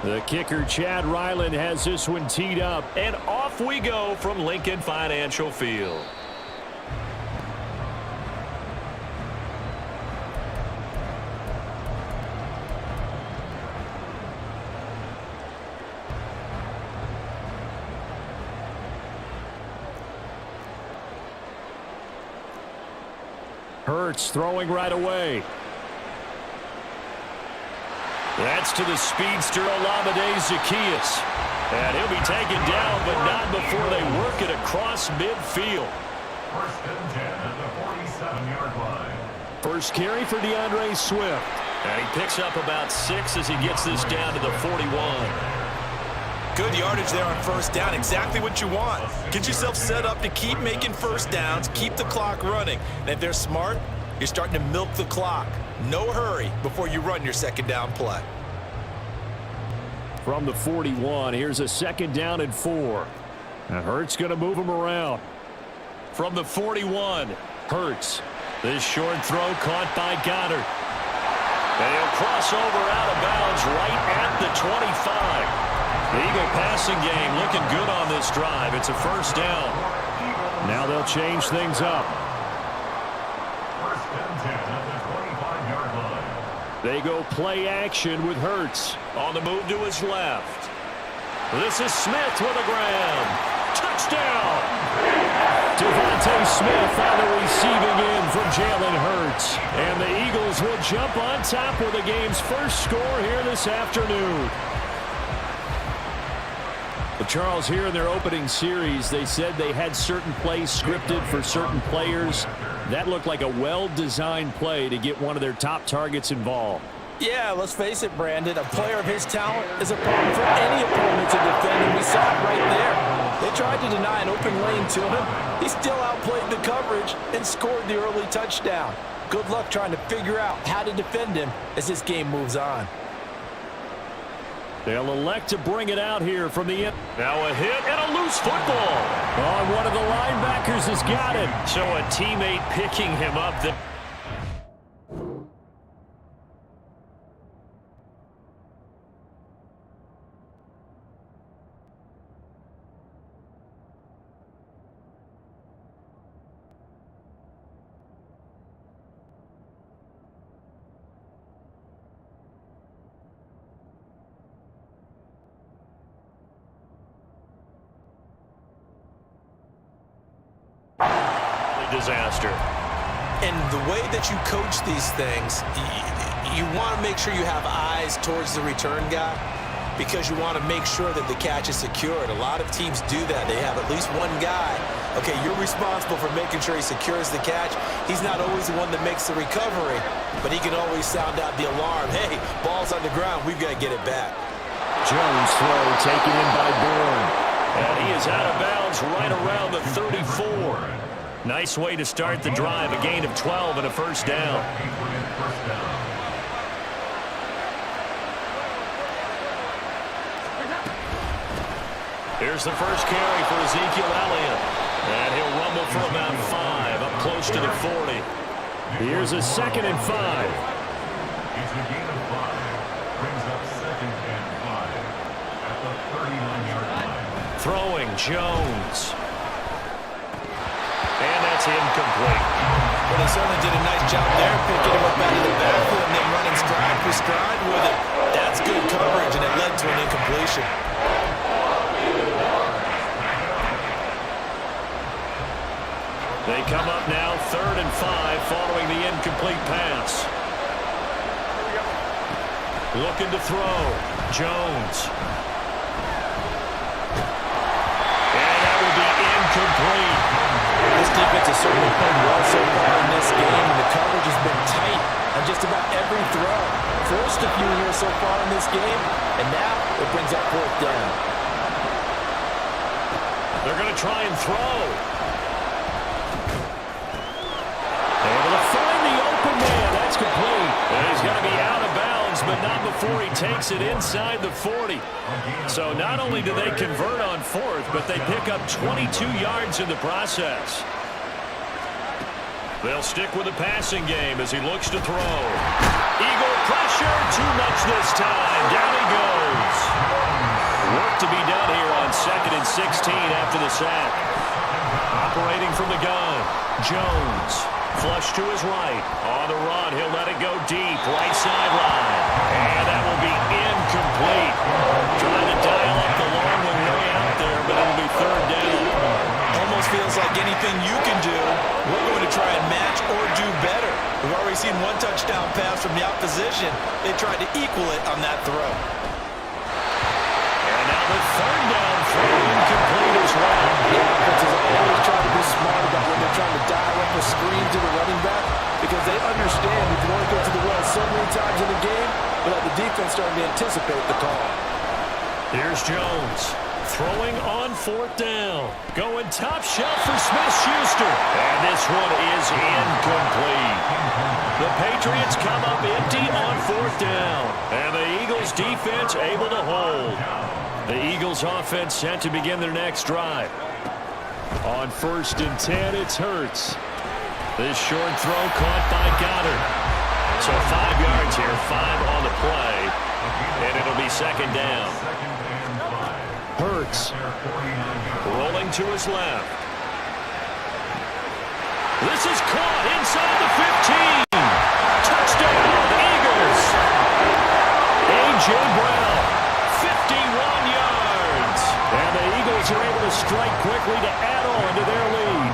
The kicker, Chad Ryland, has this one teed up. And off we go from Lincoln Financial Field. Hurts throwing right away. That's to the speedster, Olamide Zaccheaus. And he'll be taken down, but not before they work it across midfield. First and 10 at the 47-yard line. First carry for DeAndre Swift. And he picks up about 6 as he gets this down to the 41. Good yardage there on first down. Exactly what you want. Get yourself set up to keep making first downs, keep the clock running. And if they're smart, you're starting to milk the clock. No hurry before you run your second down play. From the 41, here's a second down and 4. Now Hurts going to move him around. From the 41, Hurts. This short throw caught by Goddard. And he'll cross over out of bounds right at the 25. The Eagle passing game looking good on this drive. It's a first down. Now they'll change things up. First and 10 at the 25-yard line. They go play action with Hurts. On the move to his left. This is Smith with a grab. Touchdown! Devontae Smith on the receiving end from Jalen Hurts. And the Eagles will jump on top with the game's first score here this afternoon. Well, Charles, here in their opening series, they said they had certain plays scripted for certain players. That looked like a well-designed play to get one of their top targets involved. Yeah, let's face it, Brandon. A player of his talent is a problem for any opponent to defend, and we saw it right there. They tried to deny an open lane to him. He still outplayed the coverage and scored the early touchdown. Good luck trying to figure out how to defend him as this game moves on. They'll elect to bring it out here from the end. Now a hit and a loose football. Oh, one of the linebackers has got it. So a teammate picking him up. Disaster. And the way that you coach these things, you want to make sure you have eyes towards the return guy because you want to make sure that the catch is secured. A lot of teams do that. They have at least one guy. Okay, you're responsible for making sure he secures the catch. He's not always the one that makes the recovery, but he can always sound out the alarm. Hey, ball's on the ground. We've got to get it back. Jones throw taken in by Bourne. And he is out of bounds right around the 34. Nice way to start the drive. A gain of 12 and a first down. Here's the first carry for Ezekiel Elliott. And he'll rumble for about 5, up close to the 40. Here's a 2nd and 5. It's a gain of 5. Brings up 2nd and 5 at the 39-yard line. Throwing Jones. And that's incomplete. Well, they certainly did a nice job there, picking him up out of the backfield and then running stride for stride with it. That's good coverage, and it led to an incompletion. They come up now 3rd and 5 following the incomplete pass. Looking to throw. Jones. And that will be incomplete. This defense has certainly played well so far in this game, and the coverage has been tight on just about every throw. Forced a few here so far in this game, and now it brings up 4th down. They're going to try and throw. Able to find the open man. That's complete. And he's but not before he takes it inside the 40. So not only do they convert on fourth, but they pick up 22 yards in the process. They'll stick with the passing game as he looks to throw. Eagle pressure, too much this time. Down he goes. Work to be done here on 2nd and 16 after the sack. Operating from the gun, Jones. Flush to his right. On the run, he'll let it go deep. Right sideline. And that will be incomplete. Trying to dial up the long one way out there, but it'll be 3rd down. Almost feels like anything you can do, we're going to try and match or do better. We've already seen one touchdown pass from the opposition. They tried to equal it on that throw. And now the 3rd down throw incomplete as well. The offenses always try to be smart about when they're trying to dial up a screen to the running back because they understand you can only go to the well so many times in the game without the defense starting to anticipate the call. Here's Jones. Throwing on 4th down. Going top shelf for Smith-Schuster. And this one is incomplete. The Patriots come up empty on 4th down. And the Eagles defense able to hold. The Eagles offense set to begin their next drive. On 1st and 10, it's Hurts. This short throw caught by Goddard. So 5 yards here, 5 on the play. And it'll be 2nd down. Hurts rolling to his left. This is caught inside the 15. Touchdown, Eagles. A.J. Brown, 51 yards. And the Eagles are able to strike quickly to add on to their lead.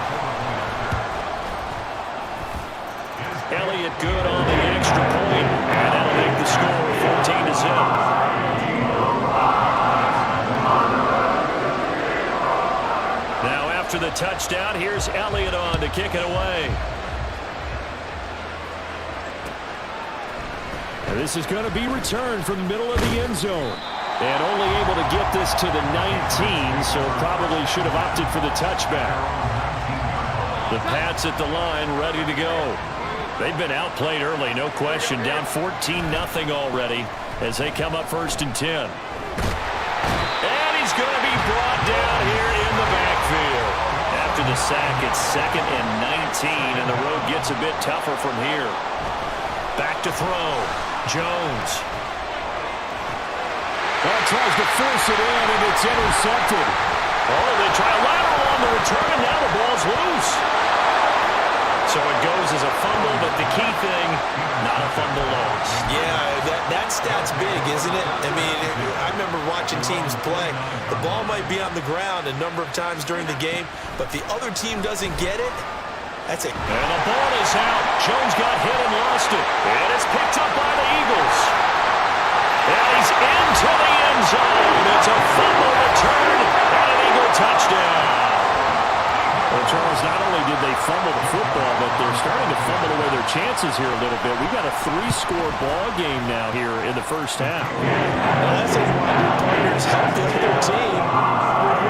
Elliott good on the extra point, and that'll make the score 14-0. After the touchdown, here's Elliott on to kick it away. And this is going to be returned from the middle of the end zone. And only able to get this to the 19, so probably should have opted for the touchback. The Pats at the line, ready to go. They've been outplayed early, no question. Down 14-0 already as they come up 1st and 10. And he's going to be brought down here in the backfield. After the sack, it's 2nd and 19, and the road gets a bit tougher from here. Back to throw. Jones. Well, tries to force it in, and it's intercepted. Oh, they try a lateral on the return, and now the ball's loose. So it goes as a fumble, but the key thing, not a fumble loss. Yeah, that stat's big, isn't it? I mean, I remember watching teams play. The ball might be on the ground a number of times during the game, but the other team doesn't get it. That's it. And the ball is out. Jones got hit and lost it. And it's picked up by the Eagles. And he's into the end zone. It's a fumble return and an Eagle touchdown. Well, Charles, not only did they fumble the football, but they're starting to fumble away their chances here a little bit. We've got a 3-score ball game now here in the first half. Well, that's why your partners help the other team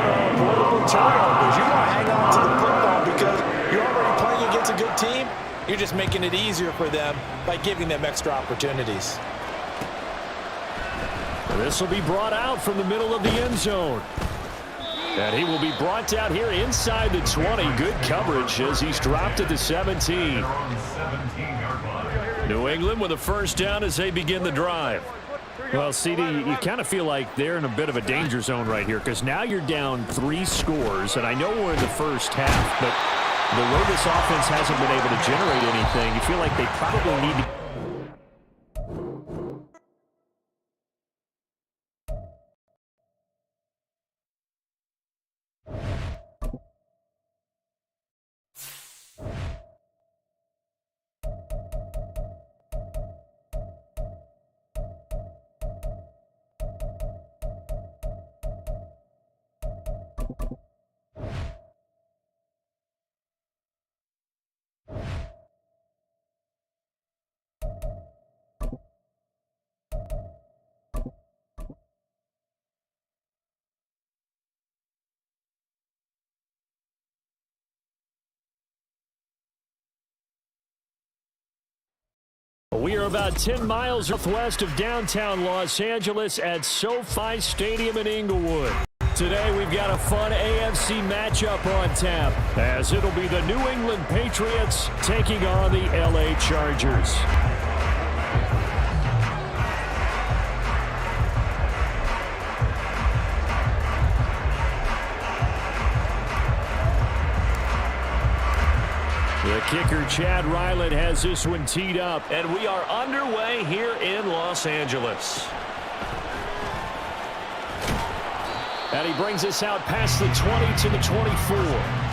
with avoidable turnovers. You want to hang on to the football because you're already playing against a good team. You're just making it easier for them by giving them extra opportunities. This will be brought out from the middle of the end zone. And he will be brought down here inside the 20. Good coverage as he's dropped at the 17. New England with a 1st down as they begin the drive. Well, CD, you kind of feel like they're in a bit of a danger zone right here because now you're down 3 scores. And I know we're in the first half, but the way this offense hasn't been able to generate anything, you feel like they probably need to We are about 10 miles northwest of downtown Los Angeles at SoFi Stadium in Inglewood. Today we've got a fun AFC matchup on tap, as it'll be the New England Patriots taking on the LA Chargers. The kicker, Chad Ryland, has this one teed up. And we are underway here in Los Angeles. And he brings us out past the 20 to the 24.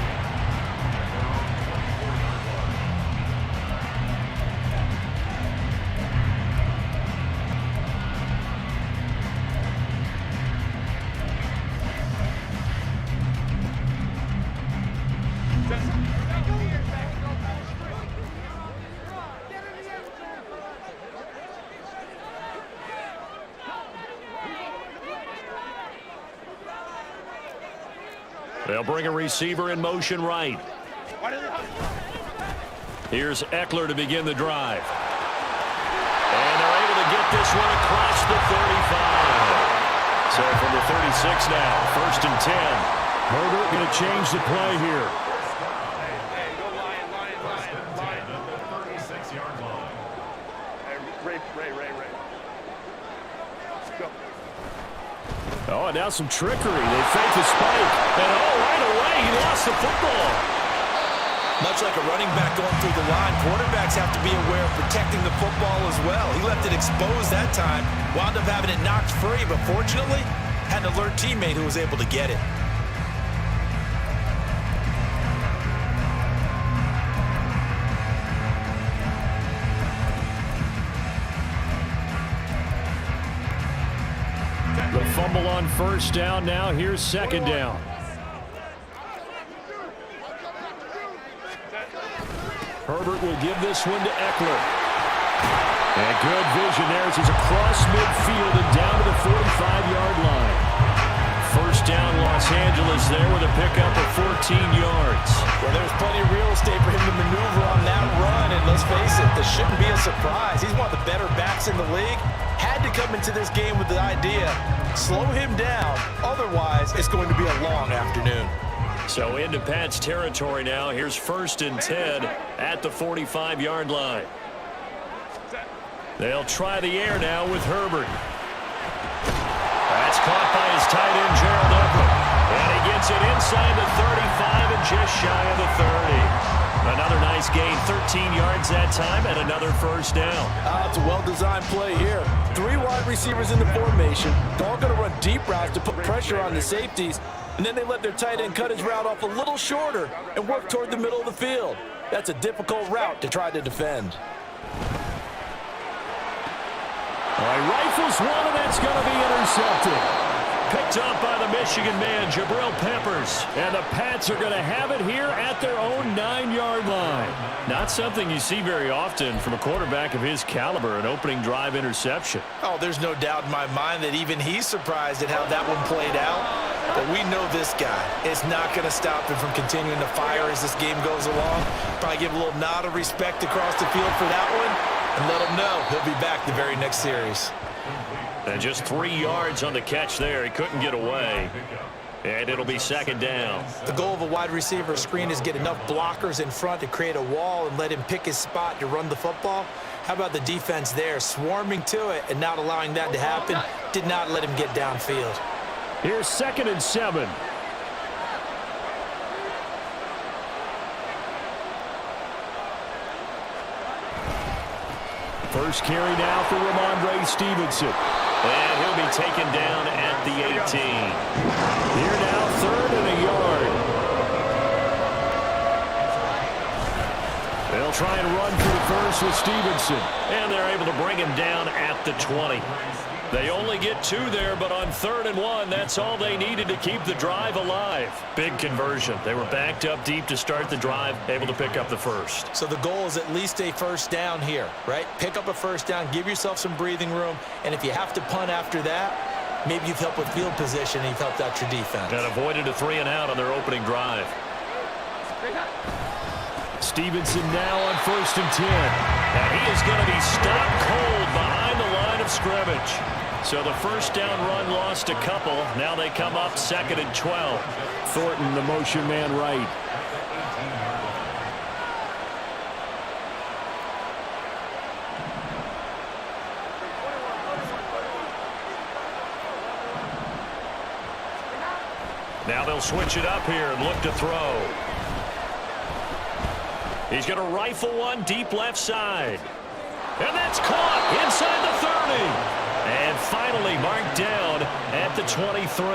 They'll bring a receiver in motion right. Here's Eckler to begin the drive. And they're able to get this one across the 35. So from the 36 now, 1st and 10. Herbert going to change the play here. Oh, and now some trickery. They fake the spike. And right away, he lost the football. Much like a running back going through the line, quarterbacks have to be aware of protecting the football as well. He left it exposed that time, wound up having it knocked free, but fortunately, had an alert teammate who was able to get it. The fumble on 1st down. Now here's 2nd down. Herbert will give this one to Eckler. And good vision there as he's across midfield and down to the 45-yard line. 1st down, Los Angeles there with a pickup of 14 yards. Well, there's plenty of real estate for him to maneuver on that run, and let's face it, this shouldn't be a surprise. He's one of the better backs in the league. Had to come into this game with the idea, slow him down, otherwise it's going to be a long afternoon. So into Pat's territory now. Here's 1st and 10 at the 45-yard line. They'll try the air now with Herbert. That's caught by his tight end, Gerald Everett. And he gets it inside the 35 and just shy of the 30. Another nice gain, 13 yards that time, and another 1st down. It's a well-designed play here. 3 wide receivers in the formation. They're all going to run deep routes to put pressure on the safeties, and then they let their tight end cut his route off a little shorter and work toward the middle of the field. That's a difficult route to try to defend. He rifles one, and that's going to be intercepted. Picked up by the Michigan man, Jabril Peppers. And the Pats are going to have it here at their own 9-yard line. Not something you see very often from a quarterback of his caliber, an opening drive interception. Oh, there's no doubt in my mind that even he's surprised at how that one played out. But we know this guy is not going to stop him from continuing to fire as this game goes along. Probably give a little nod of respect across the field for that one and let him know he'll be back the very next series. And just 3 yards on the catch there. He couldn't get away. And it'll be 2nd down. The goal of a wide receiver screen is get enough blockers in front to create a wall and let him pick his spot to run the football. How about the defense there, swarming to it and not allowing that to happen? Did not let him get downfield. Here's 2nd and 7. First carry now for Ramondre Stevenson. And he'll be taken down at the 18. Here now, 3rd and a yard. They'll try and run for the first with Stevenson. And they're able to bring him down at the 20. They only get 2 there, but on 3rd and 1, that's all they needed to keep the drive alive. Big conversion. They were backed up deep to start the drive, able to pick up the first. So the goal is at least a 1st down here, right? Pick up a 1st down, give yourself some breathing room, and if you have to punt after that, maybe you've helped with field position and you've helped out your defense. And avoided a 3 and out on their opening drive. Stevenson now on 1st and 10. And he is going to be stopped cold behind the line of scrimmage. So the first down run lost a couple. Now they come up 2nd and 12. Thornton, the motion man right. Now they'll switch it up here and look to throw. He's going to rifle one deep left side. And that's caught inside the 30. And finally marked down at the 23.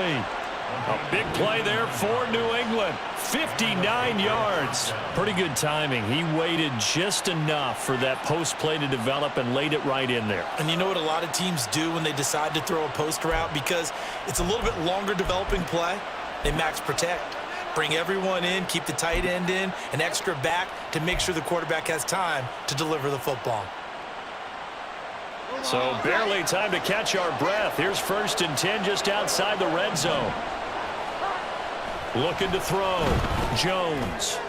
A big play there for New England. 59 yards. Pretty good timing. He waited just enough for that post play to develop and laid it right in there. And you know what a lot of teams do when they decide to throw a post route? Because it's a little bit longer developing play. They max protect. Bring everyone in, keep the tight end in, an extra back to make sure the quarterback has time to deliver the football. So barely time to catch our breath. Here's 1st and 10 just outside the red zone. Looking to throw. Jones.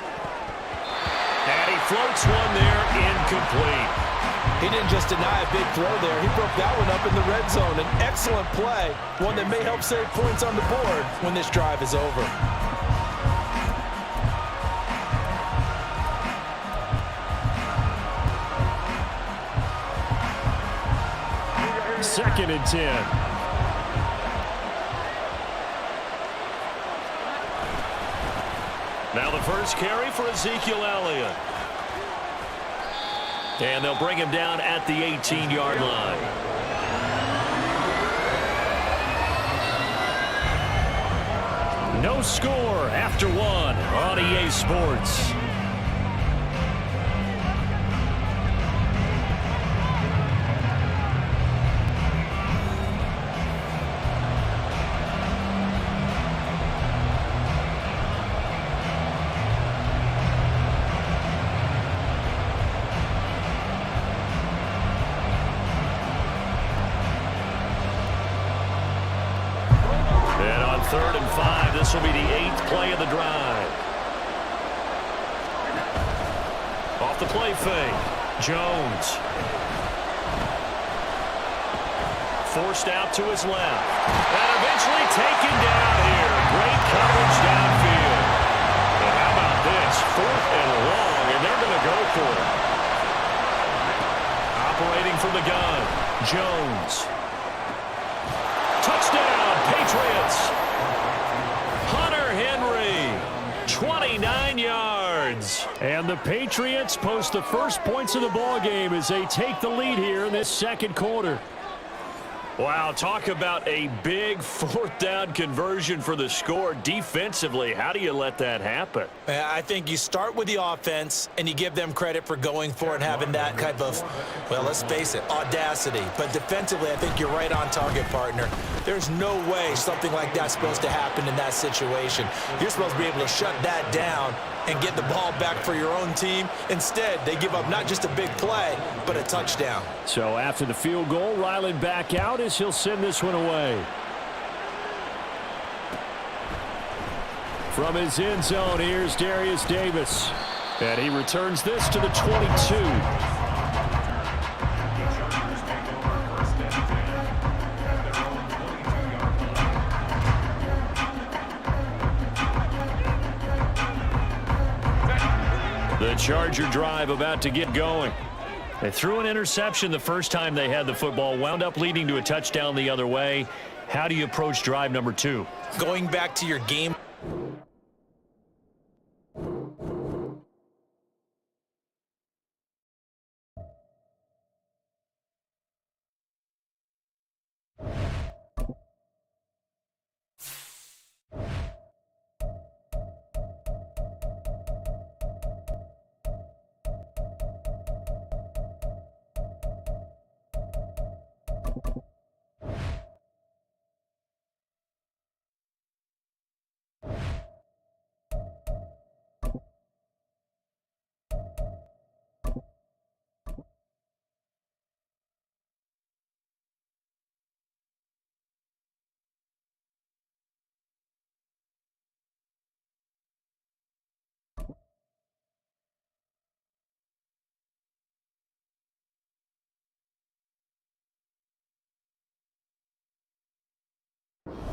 And he floats one there, incomplete. He didn't just deny a big throw there. He broke that one up in the red zone. An excellent play, one that may help save points on the board when this drive is over. 2nd and 10. Now the first carry for Ezekiel Elliott. And they'll bring him down at the 18-yard line. No score after one on EA Sports. And on 3rd and 5, this will be the 8th play of the drive. Off the play fake. Jones. Forced out to his left. And eventually taken down here. Great coverage downfield. And how about this? 4th and long, and they're going to go for it. Operating from the gun. Jones. Touchdown, Patriots. Hunter Henry, 29 yards. And the Patriots post the first points of the ball game as they take the lead here in this 2nd quarter. Wow, talk about a big 4th down conversion for the score. Defensively, how do you let that happen? I think you start with the offense and you give them credit for going for it and having that type of, well, let's face it, audacity. But defensively, I think you're right on target, partner. There's no way something like that's supposed to happen in that situation. You're supposed to be able to shut that down and get the ball back for your own team. Instead, they give up not just a big play, but a touchdown. So after the field goal, Ryland back out as he'll send this one away. From his end zone, here's Darius Davis. And he returns this to the 22. The Charger drive about to get going. They threw an interception the first time they had the football, wound up leading to a touchdown the other way. How do you approach drive number 2? Going back to your game.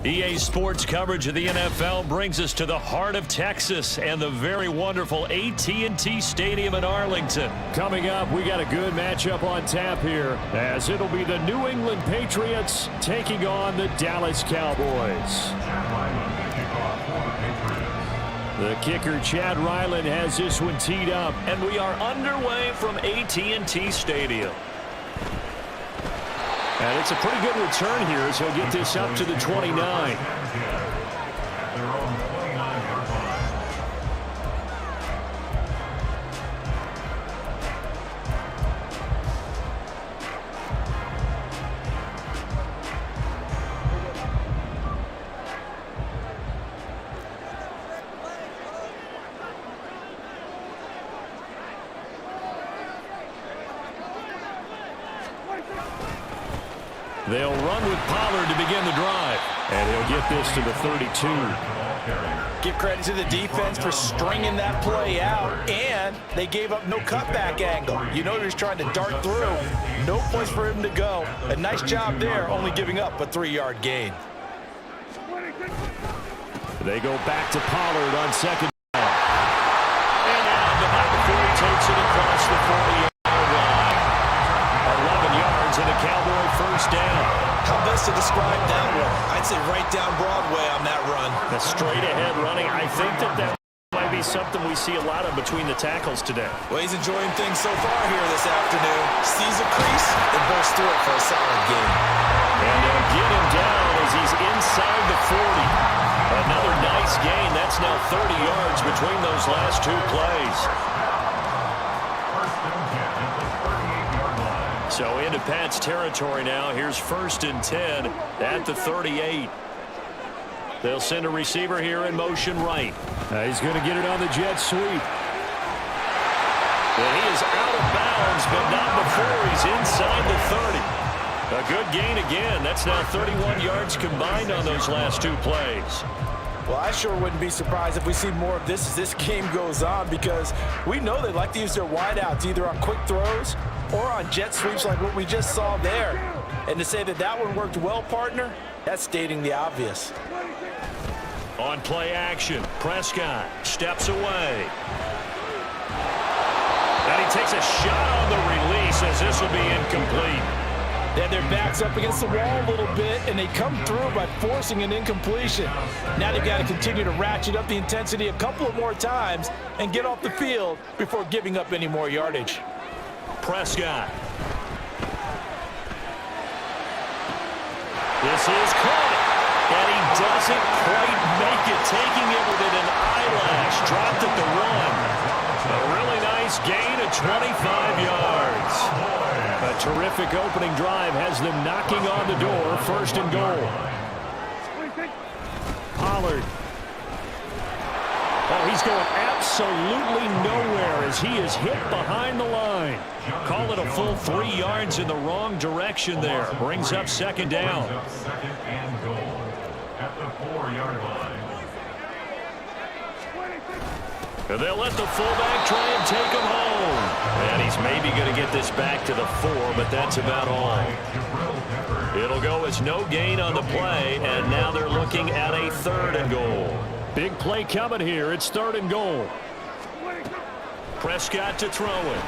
EA Sports coverage of the NFL brings us to the heart of Texas and the very wonderful AT&T Stadium in Arlington. Coming up, we got a good matchup on tap here, as it'll be the New England Patriots taking on the Dallas Cowboys. The kicker, Chad Ryland, has this one teed up. And we are underway from AT&T Stadium. And it's a pretty good return here as he'll get this up to the 29. They'll run with Pollard to begin the drive. And he'll get this to the 32. Give credit to the defense for stringing that play out, and they gave up no cutback angle. You know he was trying to dart through. No place for him to go. A nice job there, only giving up a 3-yard gain. They go back to Pollard on second down. And now the number 40 takes it across the 40-yard line. 11 yards and a Cowboy first down. How best to describe that one? I'd say right down Broadway on that run. The straight-ahead running, I think that might be something we see a lot of between the tackles today. Well, he's enjoying things so far here this afternoon. Sees a crease and bursts through it for a solid gain. And they'll get him down as he's inside the 40. Another nice gain. That's now 30 yards between those last two plays. So into Pat's territory now. Here's 1st and 10 at the 38. They'll send a receiver here in motion right. He's going to get it on the jet sweep. And he is out of bounds, but not before he's inside the 30. A good gain again. That's now 31 yards combined on those last two plays. Well, I sure wouldn't be surprised if we see more of this as this game goes on, because we know they like to use their wideouts either on quick throws or on jet sweeps like what we just saw there. And to say that that one worked well, partner, that's stating the obvious. On play action, Prescott steps away. And he takes a shot on the release as this will be incomplete. They had their backs up against the wall a little bit, and they come through by forcing an incompletion. Now they've got to continue to ratchet up the intensity a couple of more times and get off the field before giving up any more yardage. Prescott. This is caught, and he doesn't quite make it, taking it within an eyelash. Dropped at the 1. A really nice gain of 25 yards. A terrific opening drive has them knocking on the door. 1st and goal. Pollard. Oh, he's going absolutely nowhere as he is hit behind the line. Call it a full 3 yards in the wrong direction there. Brings up 2nd down. 2nd and goal at the 4-yard line. And they'll let the fullback try and take him home. And he's maybe going to get this back to the 4, but that's about all. It'll go as no gain on the play, and now they're looking at a 3rd and goal. Big play coming here. It's 3rd and goal. Prescott to throw it.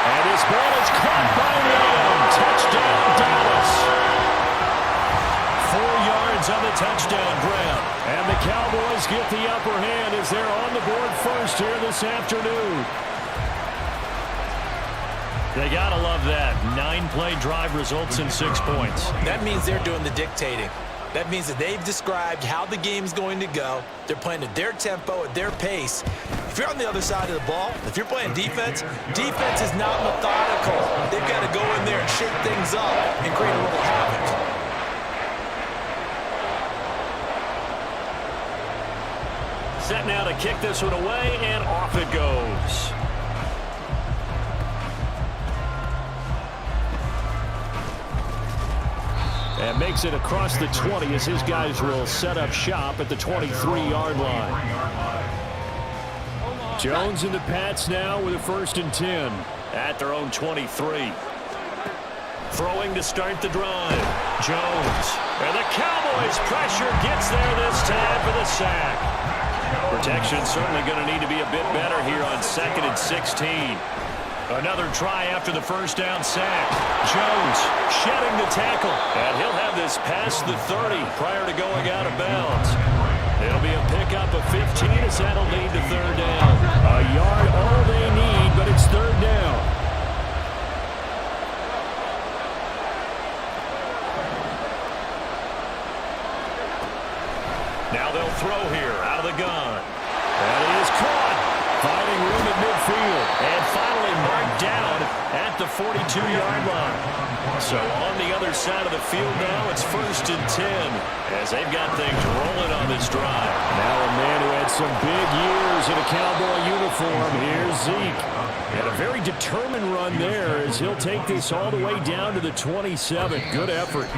And his ball is caught by Lamb. Touchdown, Dallas. 4 yards on the touchdown grab. And the Cowboys get the upper hand as they're on the board first here this afternoon. They got to love that. 9-play drive results in 6 points. That means they're doing the dictating. That means that they've described how the game's going to go. They're playing at their tempo, at their pace. If you're on the other side of the ball, if you're playing defense, defense is not methodical. They've got to go in there and shake things up and create a little havoc. Set now to kick this one away, and off it goes. And makes it across the 20 as his guys will set up shop at the 23-yard line. Jones and the Pats now with a 1st and 10. At their own 23. Throwing to start the drive. Jones. And the Cowboys' pressure gets there this time for the sack. Protection certainly going to need to be a bit better here on 2nd and 16. Another try after the first down sack. Jones shedding the tackle. And he'll have this past the 30 prior to going out of bounds. It'll be a pickup of 15 as that'll lead to 3rd down. A yard all they need, but it's 3rd down. Now they'll throw here out of the gun. And he is caught. Finding room at midfield. And finally marked down at the 42-yard line. So on the other side of the field now, it's 1st and 10 as they've got things rolling on this drive. Now a man who had some big years in a Cowboy uniform. Here's Zeke. And a very determined run there as he'll take this all the way down to the 27. Good effort.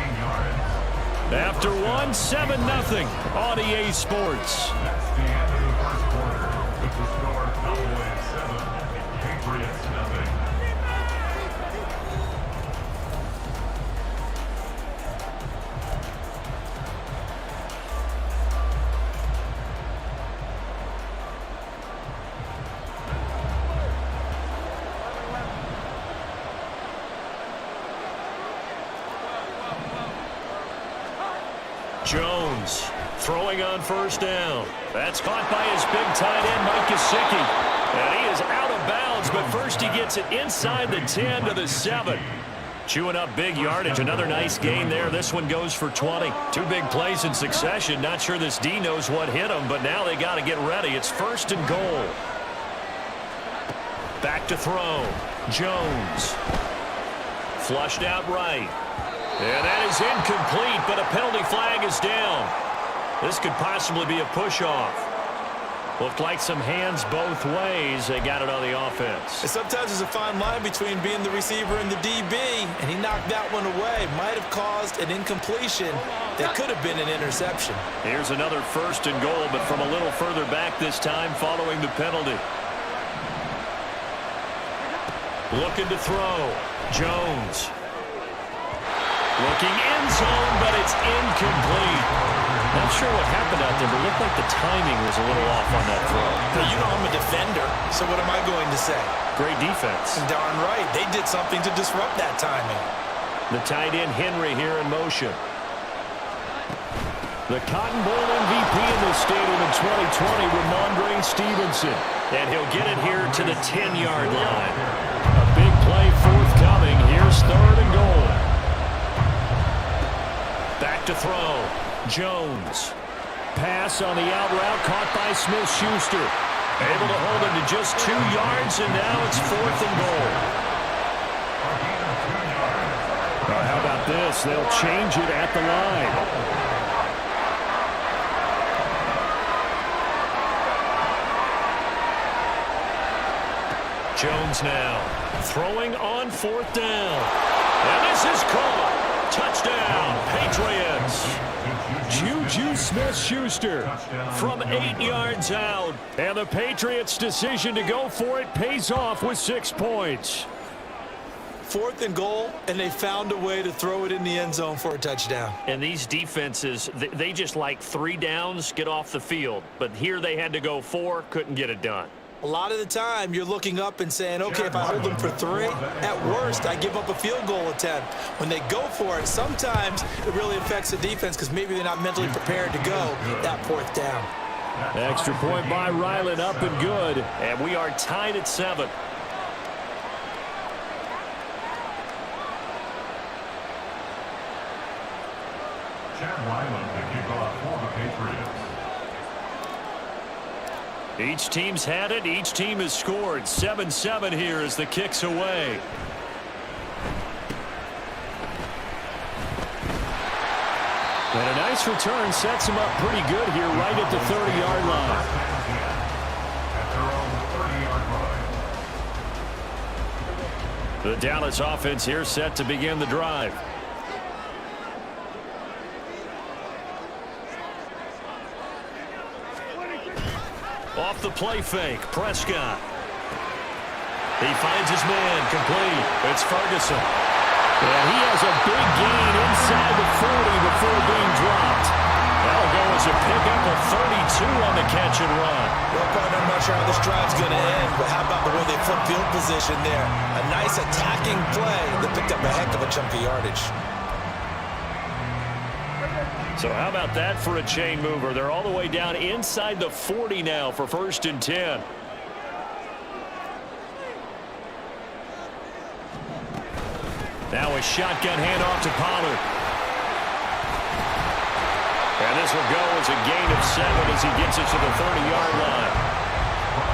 After one, 7-0 on EA Sports. That's the end of the first quarter. With the score, Cowboys 7, Patriots nothing. Jones throwing on 1st down. That's caught by his big tight end, Mike Gesicki. And he is out of bounds, but first he gets it inside the 10 to the 7. Chewing up big yardage. Another nice gain there. This one goes for 20. 2 big plays in succession. Not sure this D knows what hit him, but now they got to get ready. It's 1st and goal. Back to throw. Jones. Flushed out right. And that is incomplete, but a penalty flag is down. This could possibly be a push-off. Looked like some hands both ways. They got it on the offense. And sometimes there's a fine line between being the receiver and the DB, and he knocked that one away. Might have caused an incompletion that could have been an interception. Here's another 1st and goal, but from a little further back this time following the penalty. Looking to throw. Jones. Looking end zone, but it's incomplete. Not sure what happened out there, but it looked like the timing was a little off on that throw. Now, you know I'm a defender, so what am I going to say? Great defense. Darn right. They did something to disrupt that timing. The tight end Henry here in motion. The Cotton Bowl MVP in the stadium in 2020, Ramondre Stevenson. And he'll get it here to the 10-yard line. A big play forthcoming. Here's 3rd and goal. Back to throw. Jones. Pass on the out route caught by Smith-Schuster. Able to hold him to just 2 yards, and now it's 4th and goal. How about this? They'll change it at the line. Jones now throwing on 4th down. And this is caught. Touchdown, Patriots. Juju Smith-Schuster From 8 yards out. And the Patriots' decision to go for it pays off with 6 points. 4th and goal, and they found a way to throw it in the end zone for a touchdown. And these defenses, they just like 3 downs, get off the field. But here they had to go 4, couldn't get it done. A lot of the time, you're looking up and saying, okay, if I hold them for 3, at worst, I give up a field goal attempt. When they go for it, sometimes it really affects the defense because maybe they're not mentally prepared to go that 4th down. Extra point by Ryland, up and good. And we are tied at 7. Chad Ryland to kick off for the Patriots. Each team's had it. Each team has scored. 7-7 here as the kick's away. And a nice return sets him up pretty good here right at the 30-yard line. At their own 30-yard line. The Dallas offense here set to begin the drive. Off the play fake, Prescott. He finds his man, complete. It's Ferguson. And he has a big gain inside the 40 before being dropped. That'll go as a pickup of 32 on the catch and run. Well, partner, I'm not sure how this drive's going to end, but how about the way they flip field position there? A nice attacking play that picked up a heck of a chunk of yardage. So how about that for a chain mover? They're all the way down inside the 40 now for 1st and 10. Now a shotgun handoff to Pollard. And this will go as a gain of 7 as he gets it to the 30-yard line.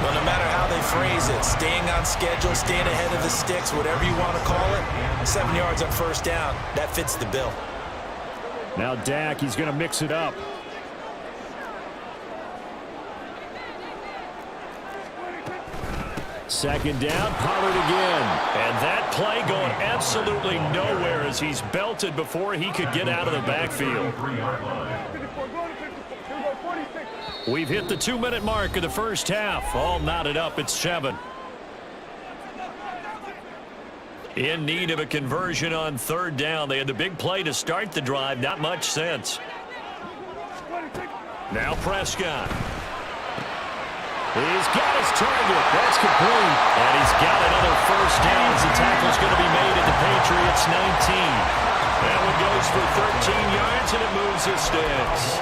Well, no matter how they phrase it, staying on schedule, staying ahead of the sticks, whatever you want to call it, 7 yards on 1st down, that fits the bill. Now Dak, he's going to mix it up. Second down, Pollard again. And that play going absolutely nowhere as he's belted before he could get out of the backfield. We've hit the 2-minute mark of the first half. All knotted up at 7. In need of a conversion on 3rd down. They had the big play to start the drive. Not much sense. Now Prescott. He's got his target. That's complete. And he's got another 1st down as the tackle's going to be made at the Patriots 19. That one goes for 13 yards, and it moves the sticks.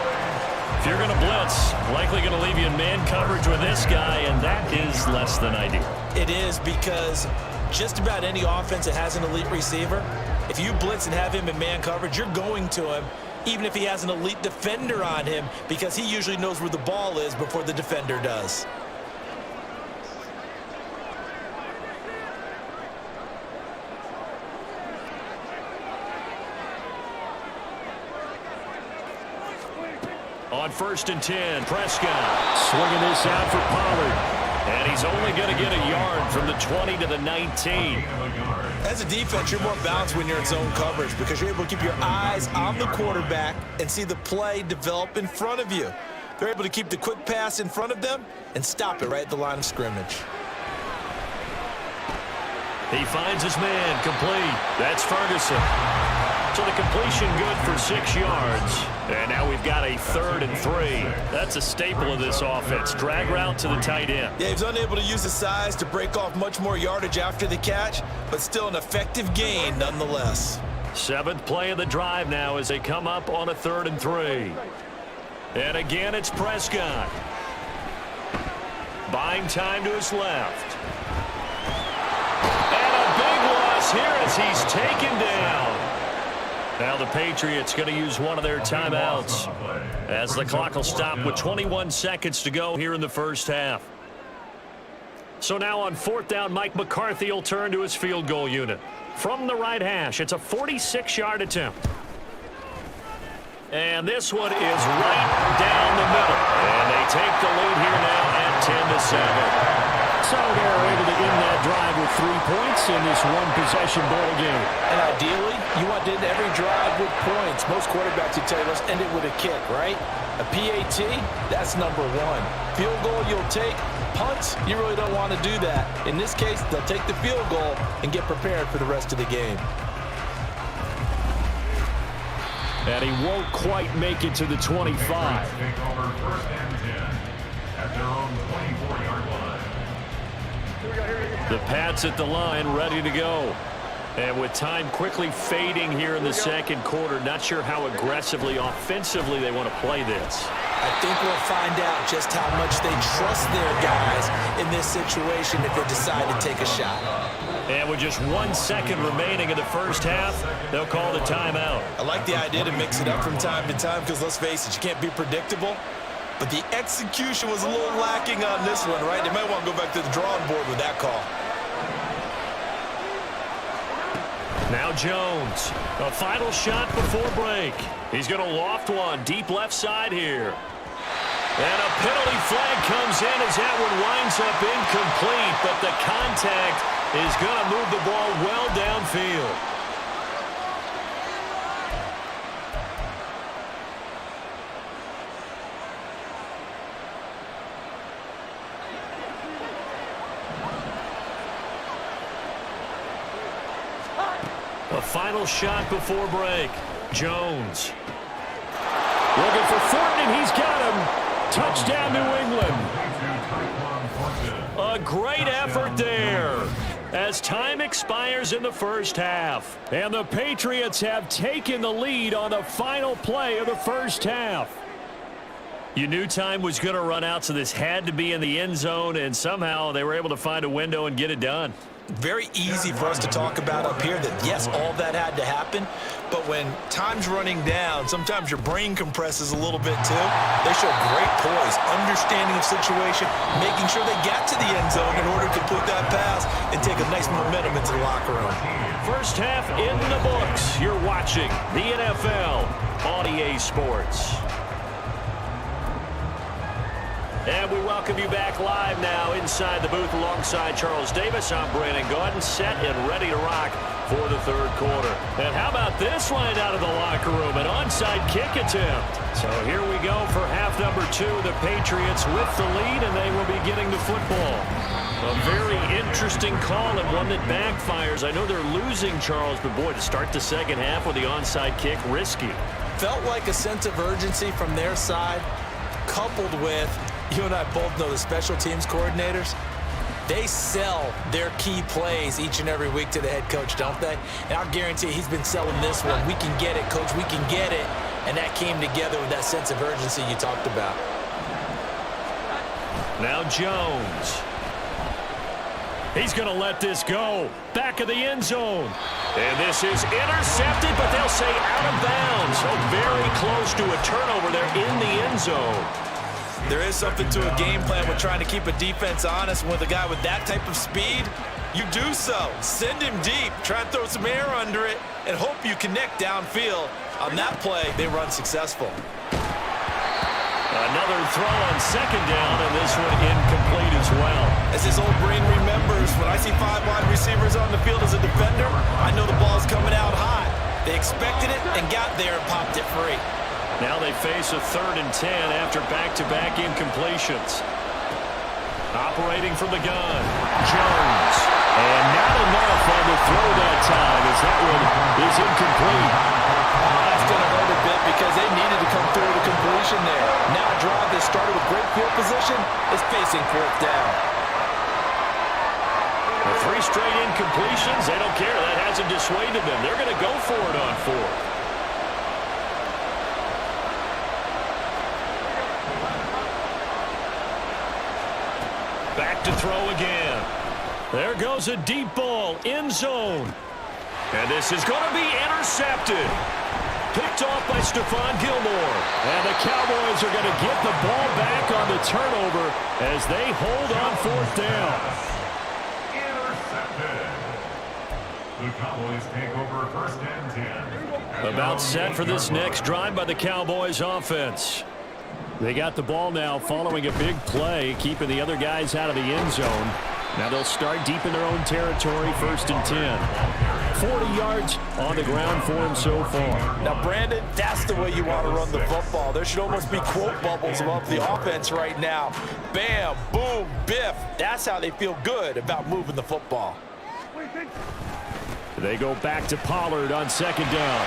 If you're going to blitz, likely going to leave you in man coverage with this guy, and that is less than ideal. It is, because just about any offense that has an elite receiver, if you blitz and have him in man coverage, you're going to him, even if he has an elite defender on him, because he usually knows where the ball is before the defender does. On 1st and 10, Prescott. Swinging this out for Pollard. And he's only going to get a yard from the 20 to the 19. As a defense, you're more balanced when you're in zone coverage because you're able to keep your eyes on the quarterback and see the play develop in front of you. They're able to keep the quick pass in front of them and stop it right at the line of scrimmage. He finds his man, complete. That's Ferguson. So the completion good for 6 yards. And now we've got a 3rd and 3. That's a staple of this offense. Drag route to the tight end. Yeah, he's unable to use his size to break off much more yardage after the catch, but still an effective gain nonetheless. 7th play of the drive now as they come up on a 3rd and 3. And again, it's Prescott. Buying time to his left. And a big loss here as he's taken down. Now the Patriots going to use one of their timeouts as the clock will stop with 21 seconds to go here in the first half. So now on 4th down, Mike McCarthy will turn to his field goal unit. From the right hash, it's a 46-yard attempt. And this one is right down the middle. And they take the lead here now at 10-7. So they're able to end that drive with 3 points in this one-possession ball game. And ideally, you want to end every drive with points. Most quarterbacks would tell you, let's end it with a kick, right? A PAT, that's number 1. Field goal, you'll take. Punts, you really don't want to do that. In this case, they'll take the field goal and get prepared for the rest of the game. And he won't quite make it to the 25. Take over 1st and 10 at their own 24-yard line. The Pats at the line, ready to go. And with time quickly fading here in the 2nd quarter, not sure how aggressively, offensively they want to play this. I think we'll find out just how much they trust their guys in this situation if they decide to take a shot. And with just 1 second remaining in the first half, they'll call the timeout. I like the idea to mix it up from time to time because, let's face it, you can't be predictable. But the execution was a little lacking on this one, right? They might want to go back to the drawing board with that call. Now Jones, a final shot before break. He's going to loft one deep left side here. And a penalty flag comes in as that one winds up incomplete, but the contact is going to move the ball well downfield. A The final shot before break. Jones. Looking for Thornton, and he's got him. Touchdown, New England. A great effort there as time expires in the first half. And the Patriots have taken the lead on the final play of the first half. You knew time was going to run out, so this had to be in the end zone, and somehow they were able to find a window and get it done. Very easy for us to talk about up here that, yes, all that had to happen, but when time's running down, sometimes your brain compresses a little bit too. They show great poise, understanding of situation, making sure they got to the end zone in order to complete that pass and take a nice momentum into the locker room. First half in the books. You're watching the NFL on EA Sports. And we welcome you back live now inside the booth alongside Charles Davis. I'm Brandon Gaudin, set and ready to rock for the third quarter. And how about this line out of the locker room? An onside kick attempt. So here we go for half number 2. The Patriots with the lead, and they will be getting the football. A very interesting call and one that backfires. I know they're losing, Charles, but boy, to start the second half with the onside kick, risky. Felt like a sense of urgency from their side, coupled with, you and I both know the special teams coordinators, they sell their key plays each and every week to the head coach, don't they? And I'll guarantee he's been selling this one. We can get it, coach, we can get it. And that came together with that sense of urgency you talked about. Now Jones. He's going to let this go. Back of the end zone. And this is intercepted, but they'll say out of bounds. So very close to a turnover there in the end zone. There is something to a game plan with trying to keep a defense honest. With a guy with that type of speed, you do so. Send him deep, try and throw some air under it, and hope you connect downfield. On that play, they run successful. Another throw on second down, and this one incomplete as well. As his old brain remembers, when I see 5 wide receivers on the field as a defender, I know the ball's coming out high. They expected it and got there and popped it free. Now they face a 3rd and 10 after back-to-back incompletions. Operating from the gun, Jones. And not enough on the throw that time as that one is incomplete. That's going to hurt a bit because they needed to come through the completion there. Now a drive that started with great field position is facing 4th down. The 3 straight incompletions, they don't care. That hasn't dissuaded them. They're going to go for it on 4th. Back to throw again. There goes a deep ball, end zone. And this is going to be intercepted. Picked off by Stephon Gilmore. And the Cowboys are going to get the ball back on the turnover as they hold on 4th down. Intercepted. The Cowboys take over 1st and 10. About set for this next drive by the Cowboys offense. They got the ball now following a big play, keeping the other guys out of the end zone. Now they'll start deep in their own territory, 1st and 10. 40 yards on the ground for him so far. Now, Brandon, that's the way you want to run the football. There should almost be quote bubbles above the offense right now. Bam, boom, biff. That's how they feel good about moving the football. They go back to Pollard on 2nd down.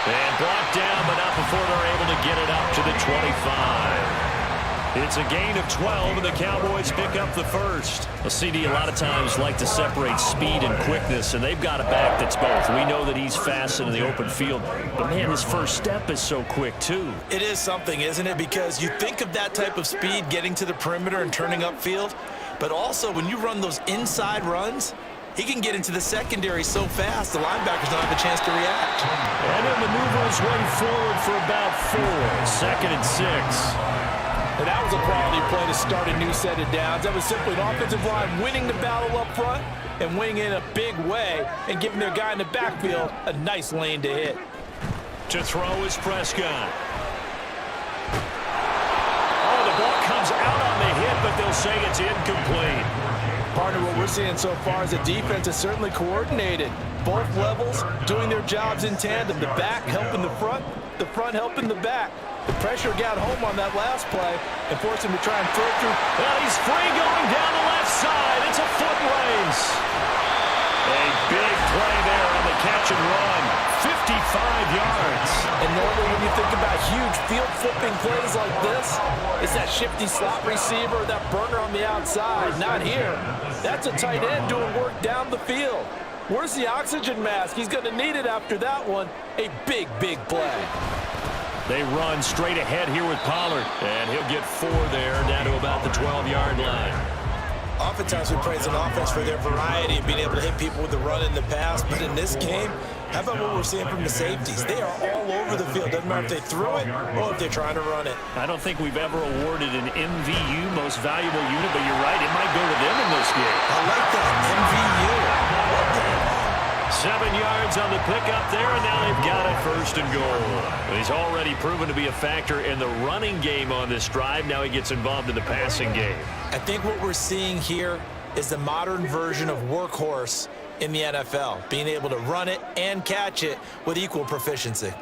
And blocked down, but not before they're able to get it up to the 25. It's a gain of 12, and the Cowboys pick up the first. A CD a lot of times like to separate speed and quickness, and they've got a back that's both. We know that he's fast in the open field, but man, his first step is so quick too. It is something, isn't it? Because you think of that type of speed getting to the perimeter and turning upfield, but also when you run those inside runs, he can get into the secondary so fast, the linebackers don't have a chance to react. And it maneuvers one forward for about 4. 2nd and 6. And that was a quality play to start a new set of downs. That was simply an offensive line winning the battle up front and winning in a big way and giving their guy in the backfield a nice lane to hit. To throw is Prescott. Oh, the ball comes out on the hit, but they'll say it's incomplete. Partner, what we're seeing so far is the defense is certainly coordinated. Both levels doing their jobs in tandem. The back helping the front helping the back. The pressure got home on that last play and forced him to try and throw through. Well, he's free going down the left side. It's a foot race. A big play there on the catch and run. 55 yards. And normally when you think about huge field flipping plays like this, it's that shifty slot receiver, that burner on the outside. Not here. That's a tight end doing work down the field. Where's the oxygen mask? He's going to need it after that one. A big, big play. They run straight ahead here with Pollard. And he'll get 4 there, down to about the 12-yard line. Oftentimes we praise an offense for their variety of being able to hit people with the run and the pass, but in this game, how about what we're seeing from the safeties? They are all over the field. Doesn't matter if they threw it or if they're trying to run it. I don't think we've ever awarded an MVU, most valuable unit, but you're right, it might go to them in this game. I like that, MVU. 7 yards on the pickup there, and now they've got it first and goal. He's already proven to be a factor in the running game on this drive. Now he gets involved in the passing game. I think what we're seeing here is the modern version of workhorse in the NFL, being able to run it and catch it with equal proficiency.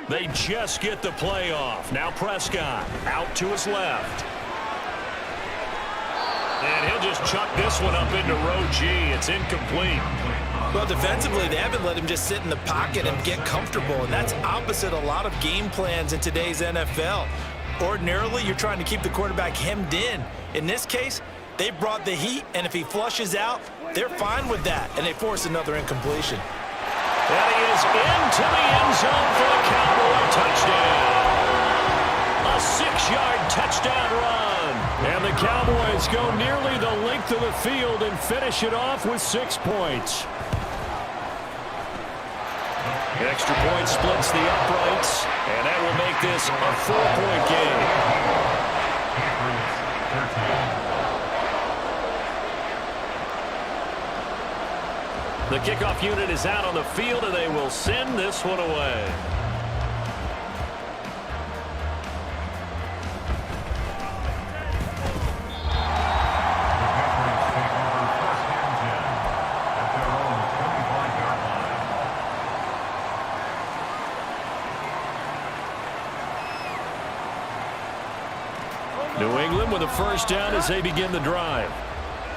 They just get the play off. Now Prescott out to his left. And he'll just chuck this one up into row G. It's incomplete. Well, defensively, they haven't let him just sit in the pocket and get comfortable, and that's opposite a lot of game plans in today's NFL. Ordinarily, you're trying to keep the quarterback hemmed in. In this case, they brought the heat, and if he flushes out, they're fine with that, and they force another incompletion. And he is into the end zone for a Cowboy touchdown. A 6-yard touchdown run. And the Cowboys go nearly the length of the field and finish it off with 6 points. Extra point splits the uprights, and that will make this a 4-point game. The kickoff unit is out on the field, and they will send this one away. New England with a first down as they begin the drive.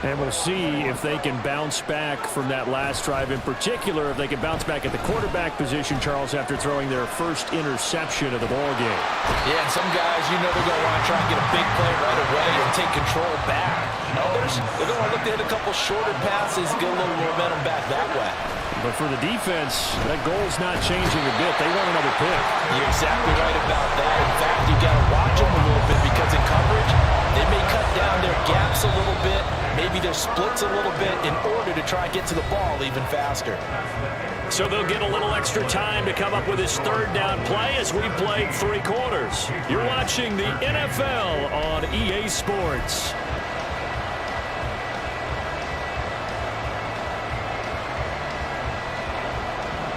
And we'll see if they can bounce back from that last drive. In particular, if they can bounce back at the quarterback position, Charles, after throwing their first interception of the ballgame. Yeah, and some guys, you know they're going to want to try and get a big play right away and take control back. Others, they're going to look to hit a couple shorter passes and get a little momentum back that way. But for the defense, that goal's not changing a bit. They want another pick. You're exactly right about that. In fact, you got to watch them a little bit because in coverage, they may cut down their gaps a little bit, maybe their splits a little bit in order to try and get to the ball even faster. So they'll get a little extra time to come up with his third down play as we played 3 quarters. You're watching the NFL on EA Sports.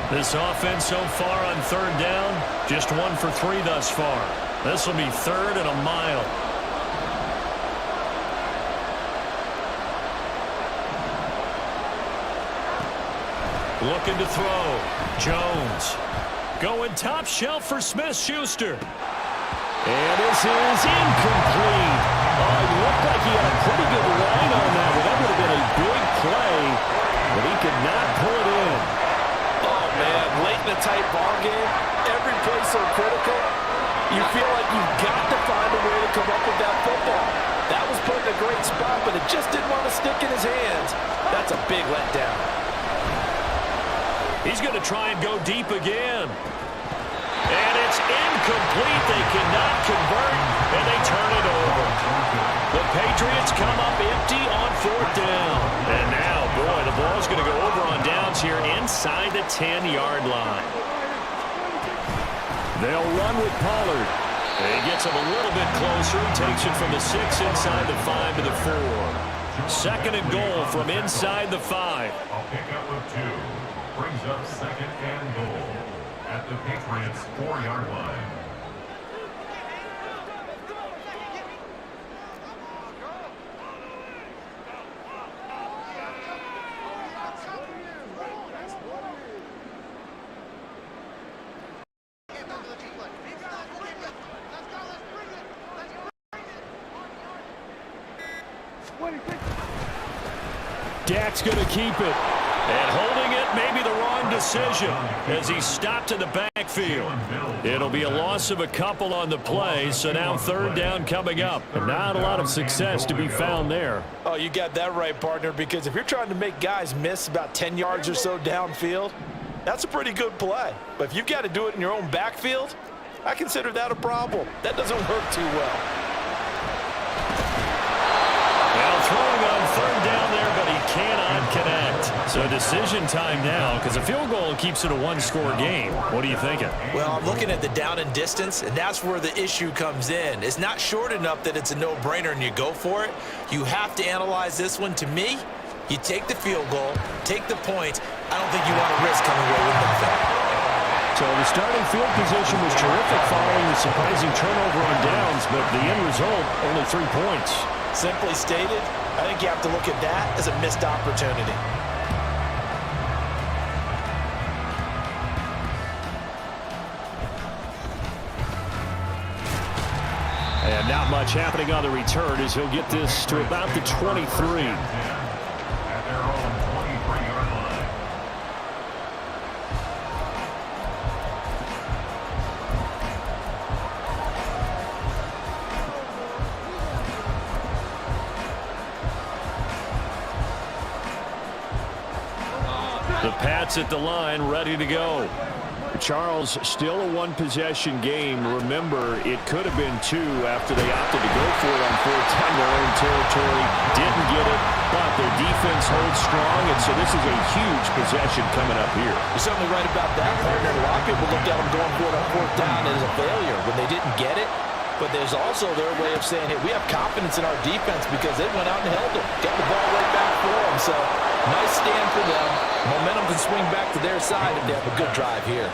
This offense so far on third down, just 1 for 3 thus far. This will be 3rd and a mile. Looking to throw. Jones. Going top shelf for Smith-Schuster. And this is incomplete. Oh, it looked like he had a pretty good line on that one. That would have been a big play, but he could not pull it in. Oh, man, late in the tight ball game, every play so critical, you feel like you've got to find a way to come up with that football. That was put in a great spot, but it just didn't want to stick in his hands. That's a big letdown. He's going to try and go deep again. And it's incomplete. They cannot convert, and they turn it over. The Patriots come up empty on 4th down. And now, boy, the ball's going to go over on downs here inside the 10-yard line. They'll run with Pollard. He gets him a little bit closer. Takes it from the 6 inside the 5 to the 4. 2nd and goal from inside the 5. I'll pick up with 2. Brings up 2nd and goal at the Patriots' 4-yard line. Dak's going to keep it. And holding it may be the wrong decision as he stopped in the backfield. It'll be a loss of a couple on the play, so now third down coming up. And not a lot of success to be found there. Oh, you got that right, partner, because if you're trying to make guys miss about 10 yards or so downfield, that's a pretty good play. But if you've got to do it in your own backfield, I consider that a problem. That doesn't work too well. Now throwing on third down there, but he cannot connect. So decision time now, because a field goal keeps it a one-score game. What are you thinking? Well, I'm looking at the down and distance, and that's where the issue comes in. It's not short enough that it's a no-brainer and you go for it. You have to analyze this one. To me, you take the field goal, take the points. I don't think you want to risk coming away with nothing. So the starting field position was terrific following the surprising turnover on downs, but the end result, only 3 points. Simply stated, I think you have to look at that as a missed opportunity. And not much happening on the return as he'll get this to about the 23. At their own 23-yard line. The Pats at the line, ready to go. Charles, still a one-possession game. Remember, it could have been 2 after they opted to go for it on 4th down their own territory. Didn't get it, but their defense holds strong, and so this is a huge possession coming up here. You're certainly right about that, partner. A lot of people looked at them going for it on 4th down as a failure when they didn't get it. But there's also their way of saying, hey, we have confidence in our defense because they went out and held them. Got the ball right back for them. So nice stand for them. Momentum can swing back to their side if they have a good drive here.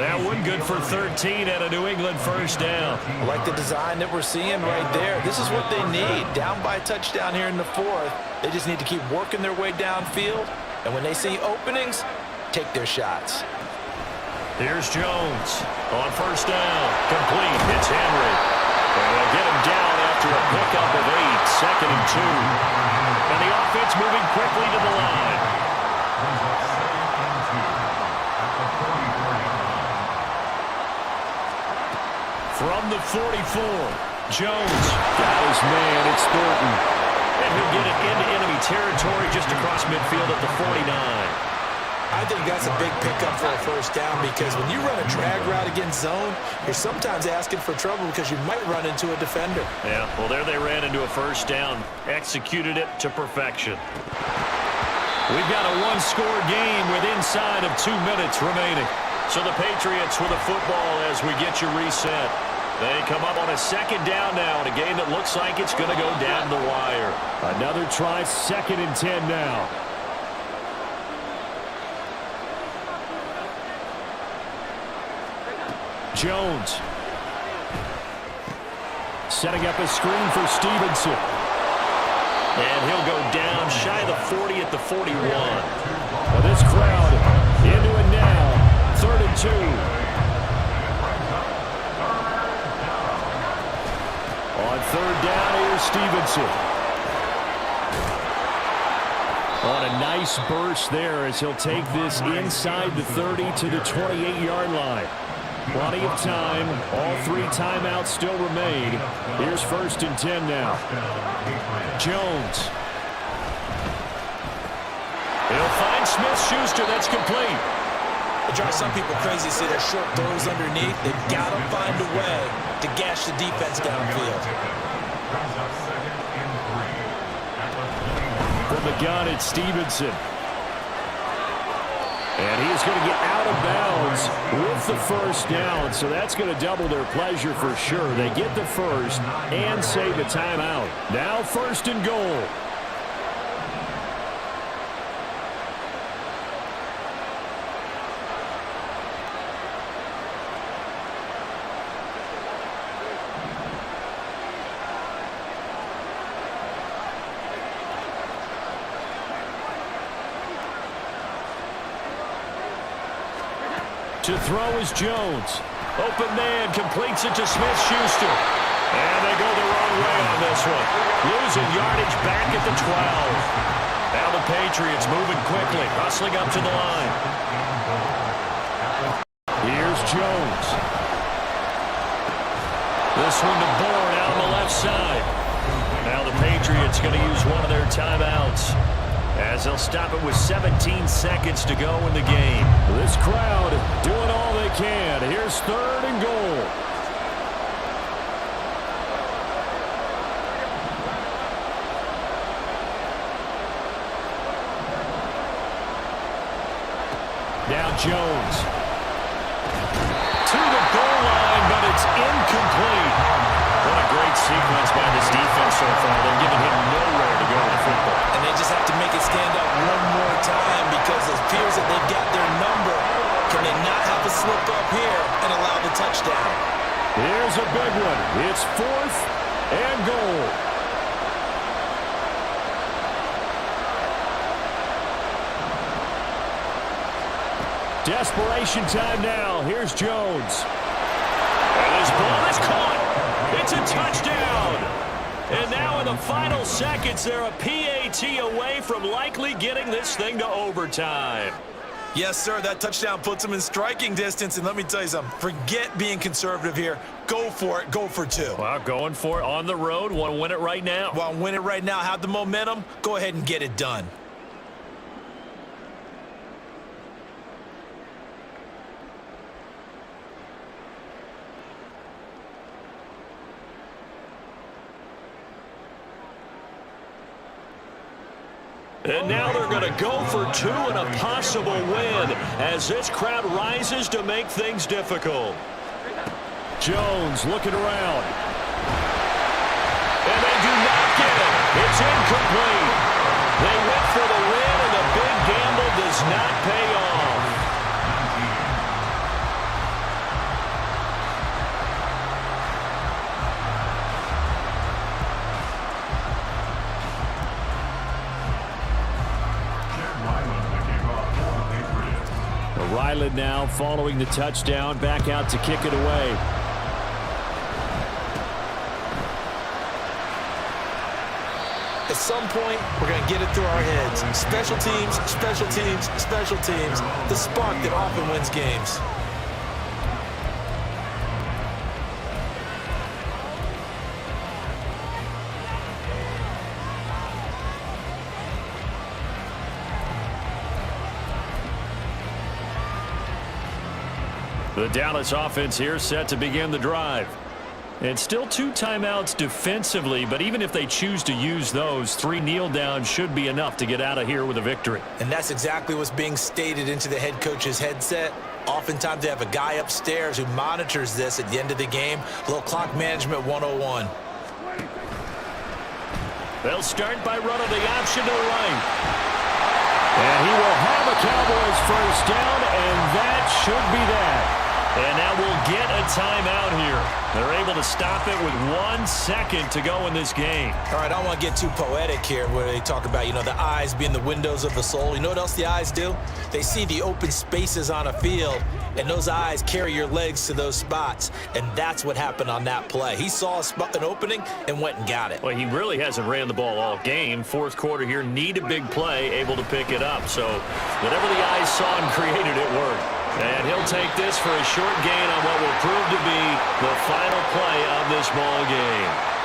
That one good for 13 at a New England first down. I like the design that we're seeing right there. This is what they need. Down by a touchdown here in the 4th. They just need to keep working their way downfield. And when they see openings, take their shots. Here's Jones on first down. Complete. It's Henry. And they'll get him down after a pickup of 8. Second and 2. And the offense moving quickly to the line. From the 44, Jones Got his man. It's Thornton. and he'll get it into enemy territory just across midfield at the 49. I think that's a big pickup for a first down because when you run a drag route against zone, you're sometimes asking for trouble because you might run into a defender. Yeah, well, there they ran into a first down. Executed it to perfection. We've got a one-score game with inside of 2 minutes remaining. So the Patriots with a football as we get you reset. They come up on a second down now in a game that looks like it's going to go down the wire. Another try, 2nd and 10 now. Jones. Setting up a screen for Stevenson. And he'll go down shy of the 40 at the 41. Well, this crowd into it now. 3rd and 2. On 3rd down, here's Stevenson. On a nice burst there as he'll take this inside the 30 to the 28-yard line. Plenty of time. All 3 timeouts still remain. Here's 1st and 10 now. Jones. He'll find Smith-Schuster. That's complete. It drives some people crazy to see their short throws underneath. They've got to find a way to gash the defense downfield. From the gun, it's Stevenson. And he is going to get out of bounds with the first down, so that's going to double their pleasure for sure. They get the first and save a timeout. Now 1st and goal. To throw is Jones. Open man completes it to Smith-Schuster. And they go the wrong way on this one. down. Losing yardage back at the 12. Now the Patriots moving quickly, hustling up to the line. Here's Jones. This one to Bourne out on the left side. Now the Patriots going to use one of their timeouts, as they'll stop it with 17 seconds to go in the game. This crowd doing all they can. Here's 3rd and goal. Now Jones. To the goal line, but it's incomplete. What a great sequence by this defense so far. They're giving him nowhere to go with the football. And they just have to make it stand up one more time, because it appears that they've got their number. Can they not have a slip up here and allow the touchdown? Here's a big one. It's 4th and goal. Desperation time now. Here's Jones. And this ball is caught. It's a touchdown. And now in the final seconds, they're a PAT away from likely getting this thing to overtime. Yes, sir. That touchdown puts them in striking distance. And let me tell you something. Forget being conservative here. Go for it. Go for 2. Well, going for it on the road. Want to win it right now. Want to win it right now. Have the momentum. Go ahead and get it done. And now they're going to go for 2 and a possible win, as this crowd rises to make things difficult. Jones looking around. And they do not get it. It's incomplete. They went for the win, and the big gamble does not pay off. Ryland now following the touchdown, back out to kick it away. At some point, we're going to get it through our heads. Special teams, special teams, special teams. The spark that often wins games. The Dallas offense here set to begin the drive. And still 2 timeouts defensively, but even if they choose to use those, 3 kneel downs should be enough to get out of here with a victory. And that's exactly what's being stated into the head coach's headset. Oftentimes they have a guy upstairs who monitors this at the end of the game. A little clock management 101. They'll start by running the option to the right. And he will have a Cowboys first down, and that should be that. And now we'll get a timeout here. They're able to stop it with 1 second to go in this game. All right, I don't want to get too poetic here where they talk about, the eyes being the windows of the soul. You know what else the eyes do? They see the open spaces on a field, and those eyes carry your legs to those spots. And that's what happened on that play. He saw an opening and went and got it. Well, he really hasn't ran the ball all game. 4th quarter here, need a big play, able to pick it up. So whatever the eyes saw and created, it worked. And he'll take this for a short gain on what will prove to be the final play of this ball game.